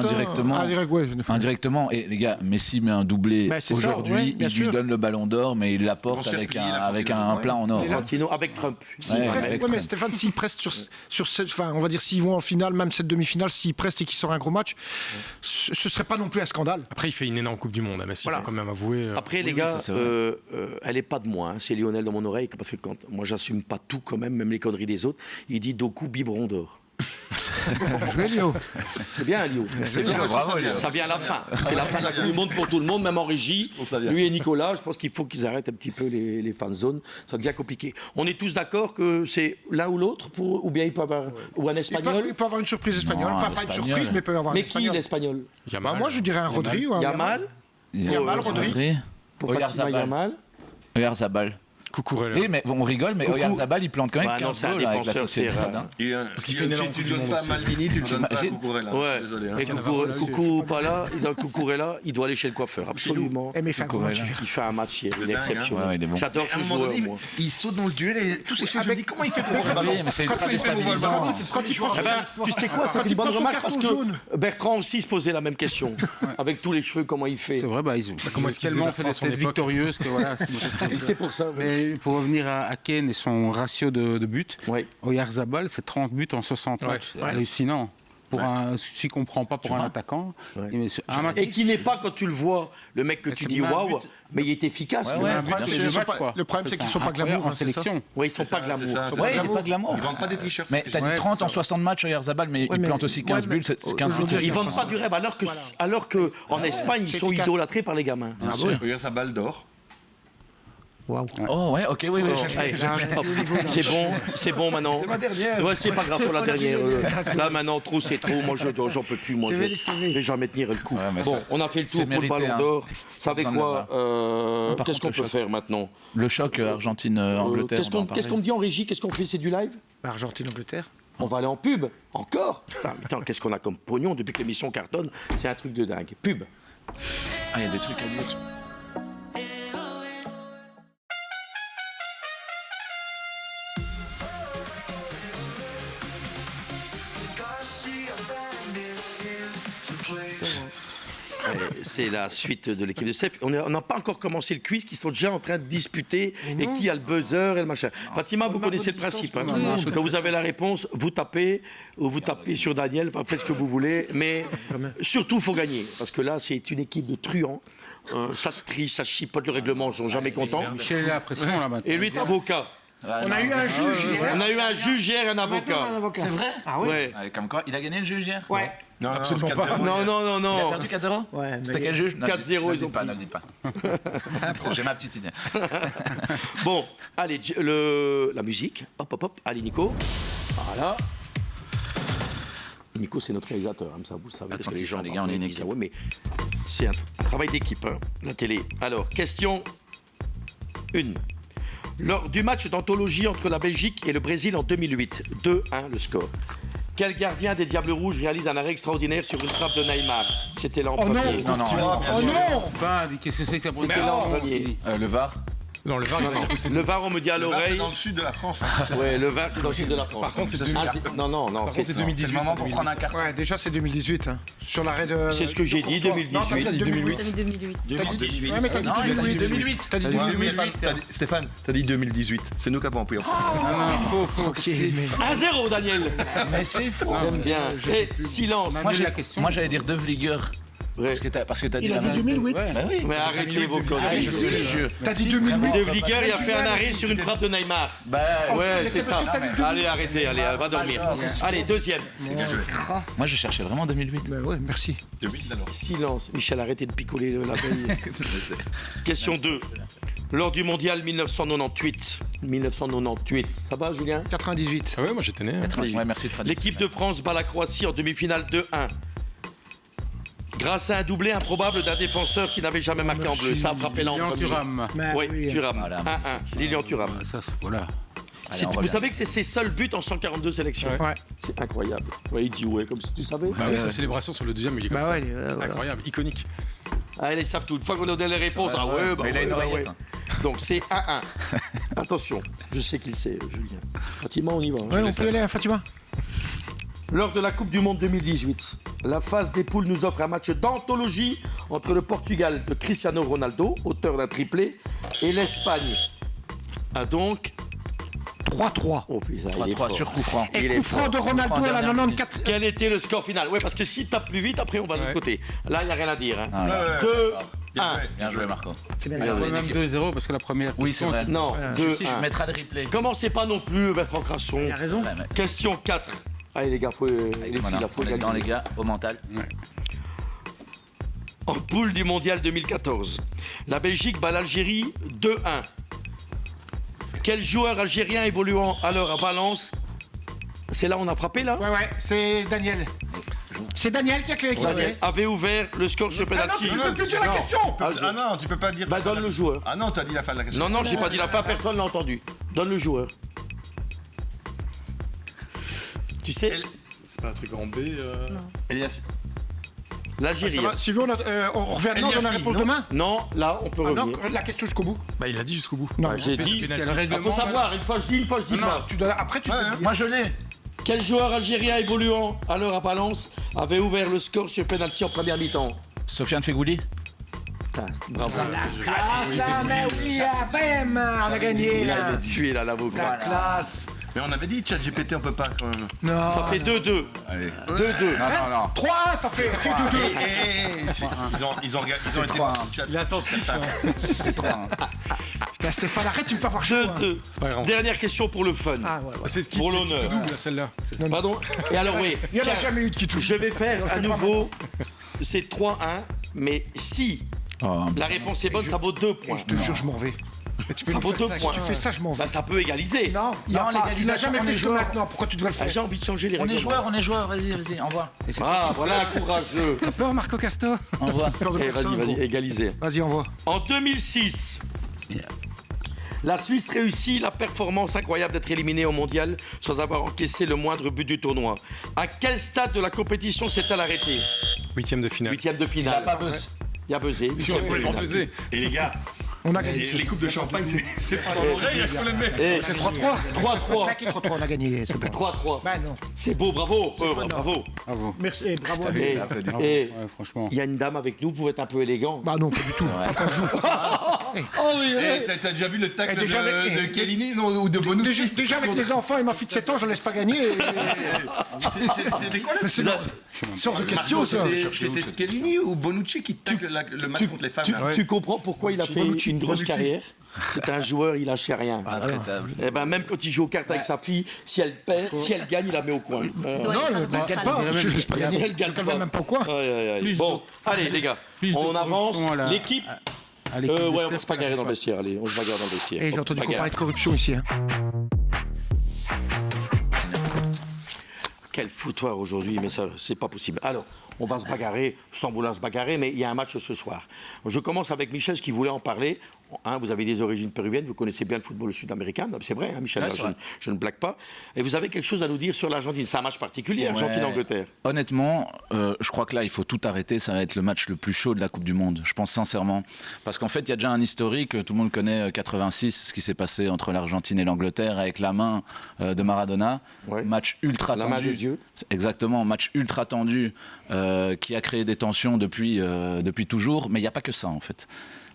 Indirectement. Et les gars, Messi met un doublé. Aujourd'hui, il lui donne le Ballon d'or, mais il l'apporte avec un plat en or. Infantino avec Trump. Mais Stéphane, s'il preste sur cette, on va dire s'ils vont en finale, même cette demi-finale, s'il preste et qu'il sort un gros match, ce serait pas non plus un scandale. Après, il fait une énorme Coupe du Monde, mais il faut quand même avouer. Après, les gars, elle est pas de moi. C'est Lionel dans mon oreille, parce que quand moi, j'assume pas tout quand même les conneries des autres. Il dit Doku biberon d'or. Jouez Lio. C'est bien Lio. C'est bien, bravo, Lio. Ça vient à la fin. C'est la fin de la Coupe du Monde pour tout le monde, même en régie. Lui et Nicolas, je pense qu'il faut qu'ils arrêtent un petit peu les fan zones. Ça devient compliqué. On est tous d'accord que c'est l'un ou l'autre, ou bien il peut avoir ou un Espagnol. Il peut avoir une surprise espagnole. Enfin, pas une surprise, mais il peut avoir un espagnol. Mais qui l'Espagnol ? Moi, je dirais un Rodri ou un Yamal. Rodri. Pour Fatima Yamal. Oyarzabal. Cucurella. Oui, mais on rigole, mais Oyarzabal, il plante quand même 15 goals avec la Sociedad. Parce qu'il fait une énorme Coupe du Monde. Tu ne donnes pas Maldini, tu ne donnes pas Cucurella. Ouais. Désolé. Et Cucurella, il doit aller chez le coiffeur, absolument. Mais il fait un match, il est exceptionnel. J'adore ce joueur. Il saute dans le duel et tous ces choses. Je me dis comment il fait pour le ballon. Mais c'est ultra déstabilisant. Tu sais quoi, c'est une bonne remarque parce que Bertrand aussi se posait la même question. Avec tous les cheveux, comment il fait. C'est vrai, comment est-ce qu'il fait des têtes victorieuses que voilà. C'est pour ça. Pour revenir à Kane et son ratio de buts, Oyarzabal, c'est 30 buts en 60 matchs. C'est hallucinant. Pour si qu'on ne prend pas pour un attaquant. Et qui n'est pas, quand tu le vois, le mec que tu dis waouh, mais il est efficace. Le problème, c'est qu'ils ne sont pas glamour en sélection. Oui, ils ne sont pas glamour. Ouais, il n'est pas glamour. Ils ne vendent pas des t-shirts. Mais tu as dit 30 en 60 matchs, Oyarzabal, mais il plante aussi 15 buts. C'est 15 buts. Ils ne vendent pas du rêve, alors qu'en Espagne, ils sont idolâtrés par les gamins. Oyarzabal d'or. Wow. Oh ouais, ok, oui. C'est bon maintenant. C'est ma dernière. Ouais, c'est pas grave pour la dernière. Là maintenant, trop c'est trop. Moi, j'en peux plus. Moi, je vais jamais tenir le coup. Bon, on a fait le tour pour le Ballon d'Or. Vous savez quoi qu'est-ce qu'on peut faire maintenant ? Le choc Argentine-Angleterre. Qu'est-ce qu'on me dit en régie ? Qu'est-ce qu'on fait ? C'est du live ? Argentine-Angleterre. On va aller en pub. Encore ? Putain, qu'est-ce qu'on a comme pognon depuis que l'émission cartonne ? C'est un truc de dingue. Pub. Ah, il y a des trucs à dire. C'est la suite de l'équipe de CEF. On n'a pas encore commencé le quiz, qui sont déjà en train de disputer et qui a le buzzer et le machin. Fatima, vous connaissez le principe. Quand vous avez la réponse, vous tapez ou vous tapez sur Daniel, faites ce que vous voulez, mais surtout il faut gagner parce que là c'est une équipe de truands. Ça triche, ça chipote le règlement, ils sont jamais contents. Michel a la pression là maintenant. Et lui est avocat. On a eu un juge hier. On a eu un juge hier et un avocat. C'est vrai? Ah oui? Ouais. Comme quoi, il a gagné le juge hier? Ouais. Non, Absolument pas. Non, non, non, Il a non. perdu 4-0? Ouais, C'était quel juge? 4-0, ils ont pas, pris. ne le dites pas. J'ai ma petite idée. Bon, allez, la musique. Hop, hop, hop. Allez, Nico. Voilà. Nico, c'est notre réalisateur, hein, ça vous le savez. Parce que les gens, les gars, on est une disent, équipe. ah ouais, mais c'est un travail d'équipe, hein, la télé. Alors, question 1. Lors du match d'anthologie entre la Belgique et le Brésil en 2008, 2-1 le score. Quel gardien des Diables Rouges réalise un arrêt extraordinaire sur une frappe de Neymar? C'était l'an premier. Non, non, Oh non! Enfin, qu'est-ce que c'est que ça? C'était l'an premier. le VAR? Non, le VAR, il va dire que c'est Le VAR, on me dit à C'est l'oreille. dans le sud de la France. Hein. Ouais, le VAR, c'est dans le sud de la France. Par contre, c'est Ah, 2018. non, non, non, Par contre, c'est C'est 2018. le moment pour prendre un carton. Ouais, déjà c'est 2018. Hein. Sur l'arrêt de. C'est ce que j'ai dit, Courtois. Non, t'as 2018. dit 2008. T'as dit 2008. T'as dit 2018. Ouais, mais t'as dit Non, il a dit 2008. 2008. T'as dit Ouais, 2008. Stéphane, t'as dit 2018. C'est nous qui avons appuyé. Ok, mais. 1-0, Daniel. Mais c'est faux. J'aime bien. Et silence. Moi, j'allais dire De Vlieger. Ouais. Parce que t'as dit Il a la dit même. 2008. Bah oui. Mais arrêtez vos conneries. Je te jure. T'as dit 2008. De Vlieger, il a fait un arrêt sur une frappe de Neymar. Bah, Ouais, mais c'est c'est ça. parce que t'as dit Allez, arrêtez, allez, va dormir. Allez, deuxième. moi, je cherchais vraiment 2008. Bah ouais, merci. Silence. Michel, arrêtez de picoler la veille. Question 2. Lors du mondial 1998. Ça va, Julien? 98. Ah ouais, moi j'étais né. hein. Ouais, merci de traduire. L'équipe de France bat la Croatie en demi-finale 2-1. Grâce à un doublé improbable d'un défenseur qui n'avait jamais marqué en bleu. Ça a frappé l'an Lilian premier. Thuram. Bah Oui, Thuram. Voilà. 1-1. Lilian Thuram. Ça, voilà. Allez, on Vous revient. savez que c'est ses seuls buts en 142 sélections. Ouais. C'est incroyable. Ouais, il dit ouais, comme si tu savais. Bah oui, sa célébration sur le deuxième, il est comme Bah ça. ouais, voilà. Incroyable, iconique. Ah, ils savent tout. Une fois qu'on a donné les réponses, ah ouais, bah Mais il a ouais, une bah oreillette, ouais. hein. Donc c'est 1-1. Attention, je sais qu'il sait, Julien. Fatima, on y va. Ouais, on peut y aller, hein, Fatima. Lors de la Coupe du Monde 2018, la phase des poules nous offre un match d'anthologie entre le Portugal de Cristiano Ronaldo, auteur d'un triplé, et l'Espagne. Ah donc 3-3. Oh putain, il est 3-3 fort. sur coup franc. Il Et est coup franc fort. de Ronaldo à la Dernière 94. Quel était le score final? Ouais, parce que si tu tapes plus vite, après on va de l'autre côté. Là, il n'y a rien à dire. Hein. Voilà. 2-1. Bien joué, Marco. C'est bien. Quand même 2-0 parce que la première. Oui, c'est vrai. Non, Si, je 2-1. mettrai le replay. Commencez pas non plus, Franck Rasson. Il a raison. Ouais, mais- Question 4. Allez les gars, faut, les filles, Voilà, là, faut on est dedans, les égaliser. gars, au mental. En poule du mondial 2014, la Belgique bat l'Algérie 2-1. Quel joueur algérien évoluant alors à Valence? C'est là où on a frappé là? Ouais, ouais, c'est Daniel. C'est Daniel qui a clé. Daniel avait ouvert le score sur Ah non, penalty. tu peux plus dire la question. Ah non, tu peux pas dire. Bah donne le joueur. Ah non, t'as dit la fin de la question. Non, non, j'ai pas dit la fin, personne l'a entendu. Donne le joueur. Tu sais, C'est pas un truc en B. Elias. l'Algérie. Ça va, si vous, on revient maintenant, on donne la Eliassi, réponse non demain. Non, là, on peut Ah non, revenir. la question jusqu'au bout. Bah, il a dit jusqu'au bout. Non, J'ai dit. C'est le Il règlement. faut savoir, une fois je dis, une fois je dis non, pas. tu dois, après tu te dis. Moi, je l'ai. Quel joueur algérien évoluant alors à Valence avait ouvert le score sur penalty en première mi-temps? Sofiane Fegouli. Bravo. Ah ça, mais oui, ah, bam, on a gagné Il là. avait tué là, l'avocat. La classe. Mais on avait dit ChatGPT, on peut pas quand même. Non. Ça fait 2-2. Allez. 2-2. Non. 3, ça fait 2-2. Ils ont été 3. chat. Il est attentif. C'est 3. Putain, Stéphane, arrête, tu me fais avoir chaud. hein. 2-2. C'est pas grave. Dernière question pour le fun. Ah ouais, ouais. C'est qui Pour qui l'honneur. te double, celle-là. Pardon? Et alors, oui. Il n'y en a tiens, jamais eu de qui touche. je vais faire à nouveau. C'est 3-1. Mais si la réponse est bonne, ça vaut 2 points. Je te jure, je m'en vais. Ça vaut 2 points. Tu fais ça, je m'en vais. Bah, ça peut égaliser. Non, il y a Non, pas. Tu n'as l'égalisation, jamais on fait est ce joueur. maintenant. Pourquoi tu devrais le Ah, faire? j'ai envie de changer les On règlements. est joueur, vas-y, envoie. Ah, voilà un courageux. T'as peur, Marco Casto? Envoie. Eh, vas-y, égaliser. Vas-y, envoie. En 2006, la Suisse réussit la performance incroyable d'être éliminée au mondial sans avoir encaissé le moindre but du tournoi. À quel stade de la compétition s'est-elle arrêtée? 8ème de finale. 8e de Il a finale. pas buzzé. Il y a buzzé. Si on peut le peser. Et les gars, On a gagné. les coupes de champagne, c'est pas dans l'oreille, il faut les mettre. C'est 3-3. 3-3. T'inquiète, 3-3, on a gagné. C'est bon. 3-3. Bah non. C'est beau, bravo. Bravo. Bravo. Merci, et bravo. Et Ouais, franchement. il y a une dame avec nous, vous pouvez être un peu élégant. Bah non, pas du tout. Pas quand je joue. T'as déjà vu le tacle de Chiellini ou de Bonucci? Déjà avec les enfants et ma fille de 7 ans, je ne laisse pas gagner. C'était quoi le sort de question, ça. C'était Chiellini ou Bonucci qui tacle le match contre les femmes? Tu comprends pourquoi il a fait une grosse carrière? C'est un joueur, il lâchait rien. Et ben même quand il joue aux cartes avec sa fille, si elle perd, si elle gagne, il la met au coin. Non, elle ne gagne pas. Je ne laisse pas gagner. Elle ne gagne même pas au coin. Bon, allez les gars, on avance. L'équipe. Ouais, on va se bagarrer dans le vestiaire. Allez, on se bagarre dans le vestiaire. Et j'ai entendu qu'on parlait de corruption ici. Quel foutoir aujourd'hui, mais ça, c'est pas possible. Alors, on va se bagarrer, sans vouloir se bagarrer, mais il y a un match ce soir. Je commence avec Michel, qui voulait en parler. Vous avez des origines péruviennes, vous connaissez bien le football sud-américain, c'est vrai, Michel, je ne blague pas. Et vous avez quelque chose à nous dire sur l'Argentine. C'est un match particulier, Argentine-Angleterre. Honnêtement, je crois que là, il faut tout arrêter. Ça va être le match le plus chaud de la Coupe du Monde, je pense sincèrement. Parce qu'en fait, il y a déjà un historique, tout le monde connaît 86, ce qui s'est passé entre l'Argentine et l'Angleterre avec la main de Maradona. Match ultra tendu. La main de Dieu. Exactement, match ultra tendu qui a créé des tensions depuis toujours. Mais il n'y a pas que ça, en fait.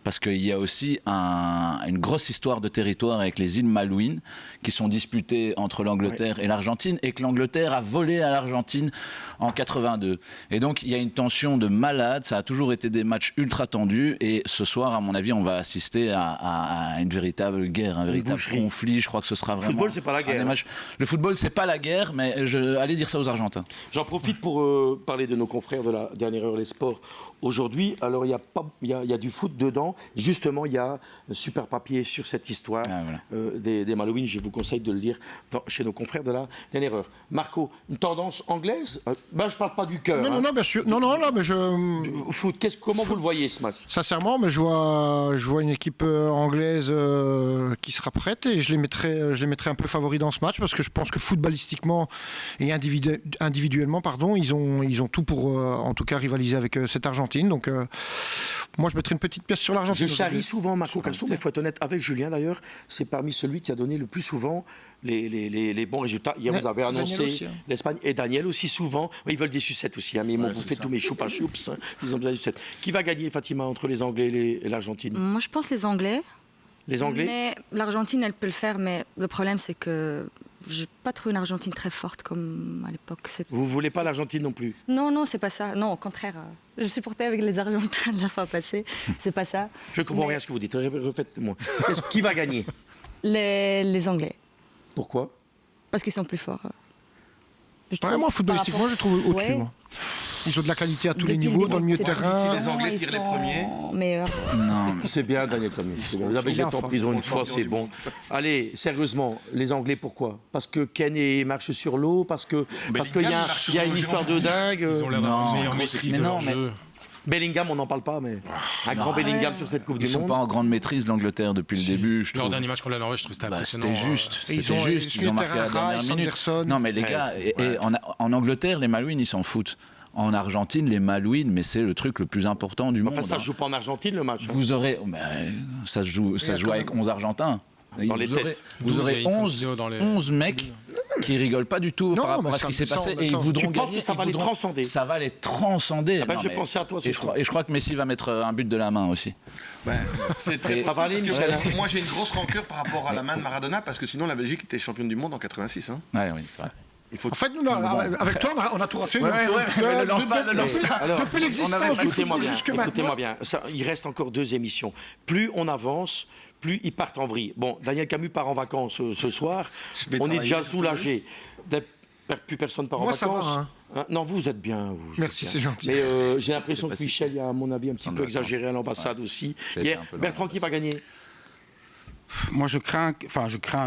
Parce qu'il y a aussi une grosse histoire de territoire avec les îles Malouines qui sont disputées entre l'Angleterre et l'Argentine et que l'Angleterre a volé à l'Argentine en 82. Et donc il y a une tension de malade, ça a toujours été des matchs ultra tendus et ce soir, à mon avis, on va assister à une véritable guerre, un véritable conflit. Je crois que ce sera vraiment... Le football, c'est pas la guerre. Le football, c'est pas la guerre, mais allez dire ça aux Argentins. J'en profite pour parler de nos confrères de la dernière heure, les sports. Aujourd'hui, alors il y a du foot dedans. Justement, il y a super papier sur cette histoire des Malouines. Je vous conseille de le lire chez nos confrères de la dernière heure. Marco, une tendance anglaise? Je parle pas du cœur. Non, bien sûr. Non, mais foot. Comment vous le voyez ce match? Sincèrement, mais je vois une équipe anglaise qui sera prête et je les mettrai un peu favoris dans ce match parce que je pense que footballistiquement et individuellement, ils ont tout pour en tout cas rivaliser avec cette Argentine. Donc, moi, je mettrai une petite pièce sur l'Argentine. Je charrie souvent Marco Castro, mais il faut être honnête avec Julien d'ailleurs, c'est parmi celui qui a donné le plus souvent les bons résultats. Hier, vous avez annoncé l'Espagne et Daniel aussi souvent. Ils veulent des sucettes aussi, mais ils m'ont bouffé tous mes choupa choups. Ils ont besoin de sucettes. Qui va gagner, Fatima, entre les Anglais et l'Argentine? Moi, je pense les Anglais. Les Anglais? Mais l'Argentine, elle peut le faire, mais le problème, c'est que je n'ai pas trouvé une Argentine très forte comme à l'époque. Vous ne voulez pas l'Argentine non plus? Non, c'est pas ça. Non, au contraire. Je supportais avec les Argentins la fois passée. C'est pas ça. Je ne comprends rien à ce que vous dites. Refaites-moi. Qui va gagner? Les Anglais. Pourquoi? Parce qu'ils sont plus forts. Moi, footballistiquement, je trouve au-dessus. Ils ont de la qualité à tous les niveaux, dans le milieu de terrain. Si les Anglais tirent les premiers. Non, c'est bien, Daniel Tommy. Vous avez été en prison une fois, c'est bon. Allez, sérieusement, les Anglais, pourquoi? Parce que Kenny marche sur l'eau? Parce qu'il y a une histoire de dingue? Ils ont l'air d'avoir une meilleure maîtrise de leur jeu. Bellingham, on n'en parle pas, mais un grand Bellingham sur cette Coupe du Monde. Ils ne sont pas en grande maîtrise, l'Angleterre, depuis le début, je trouve. Leur dernier match contre la Norvège, je trouve que c'était impressionnant. C'était juste. Ils ont marqué à la dernière minute. Non, mais les gars, en Angleterre, les Malouines, ils s'en foutent. En Argentine, les Malouines, mais c'est le truc le plus important du monde. Enfin, ça ne se joue pas en Argentine, le match. Vous aurez... ça se joue avec 11 Argentins. Vous aurez 11 mecs qui rigolent pas du tout par rapport à ce qui s'est passé et ils voudront gagner. Ça va les transcender. Ça va les transcender. Je pensais à toi. Et je crois que Messi va mettre un but de la main aussi. C'est très ça va aller, Michel. Moi, j'ai une grosse rancœur par rapport à la main de Maradona parce que sinon, la Belgique était championne du monde en 86. Oui, c'est vrai. En fait, nous, avec toi, on a tout raté. Depuis l'existence du football jusque maintenant. Écoutez-moi bien, il reste encore 2 émissions. Plus on avance, plus ils partent en vrille. Bon, Daniel Camus part en vacances ce soir. On est déjà soulagé. Plus personne part en vacances. Moi, ça va. Non, vous êtes bien. Merci, c'est gentil. Mais j'ai l'impression que Michel, il y a, à mon avis, un petit peu exagéré à l'ambassade aussi. Bertrand, qui va gagner? Moi, je crains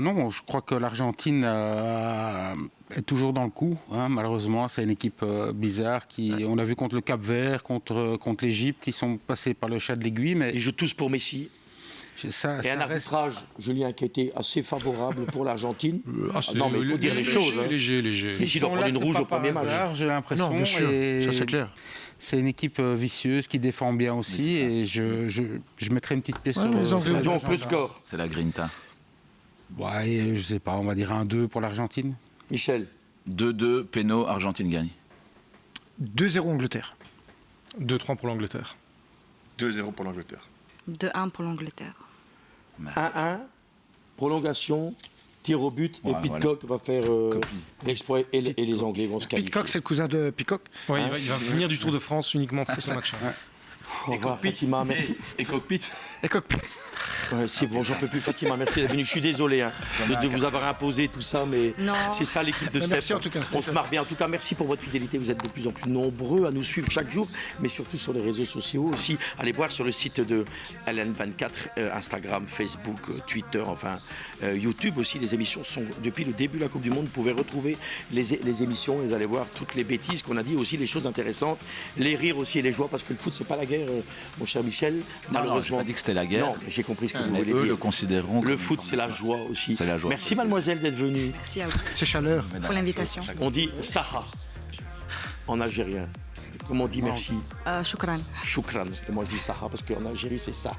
non. Je crois que l'Argentine est toujours dans le coup. Malheureusement, c'est une équipe bizarre on a vu contre le Cap-Vert, contre l'Égypte, qui sont passés par le chat de l'aiguille. Mais ils jouent tous pour Messi. Et un arbitrage, Julien, qui a été assez favorable pour l'Argentine. Non, mais il faut dire les choses. Léger. Messi doit prendre une rouge au premier match. J'ai l'impression. Non, bien sûr, ça c'est clair. C'est une équipe vicieuse qui défend bien aussi et je mettrai une petite pièce sur les Anglais. Donc le score. C'est la grinta. Ouais, je sais pas, on va dire 1-2 pour l'Argentine. Michel. 2-2, péno, Argentine gagne. 2-0 Angleterre. 2-3 pour l'Angleterre. 2-0 pour l'Angleterre. 2-1 pour l'Angleterre. 1-1, prolongation, tir au but, et Pidcock va faire l'exploit et les Anglais vont se qualifier. Pidcock, c'est le cousin de Peacock. Oui, il va venir du Tour de France uniquement pour ce match. Au revoir, Fatima, merci. Et Cockpit. Ouais, c'est bon, j'en peux plus, Fatima, merci d'être venue. Je suis désolé de vous avoir imposé tout ça, mais c'est ça l'équipe de Steph. Merci en tout cas. On se marre bien. En tout cas, merci pour votre fidélité. Vous êtes de plus en plus nombreux à nous suivre chaque jour, mais surtout sur les réseaux sociaux aussi. Allez voir sur le site de LN24, Instagram, Facebook, Twitter, enfin YouTube aussi. Les émissions sont depuis le début de la Coupe du Monde. Vous pouvez retrouver les émissions et vous allez voir toutes les bêtises qu'on a dit, aussi les choses intéressantes, les rires aussi et les joies, parce que le foot c'est pas la guerre, mon cher Michel. Malheureusement, j'ai pas dit que c'était la guerre. Non, j'ai compris ce que vous mais voulez eux dire. le considéreront. Le foot, c'est la joie aussi. C'est la joie. Merci mademoiselle d'être venue. Merci à vous. C'est chaleur. Pour l'invitation. On dit Saha en algérien. Comment on dit merci? Shukran. Shukran. Et moi je dis Saha parce qu'en Algérie c'est Saha.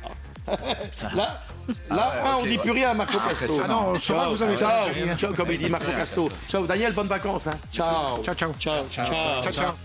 Là, on dit plus rien, Marco Casto. Ah non, ciao, vous avez ciao, comme il dit Marco Casto. Ciao, Daniel, bonnes vacances. Ciao. Ciao.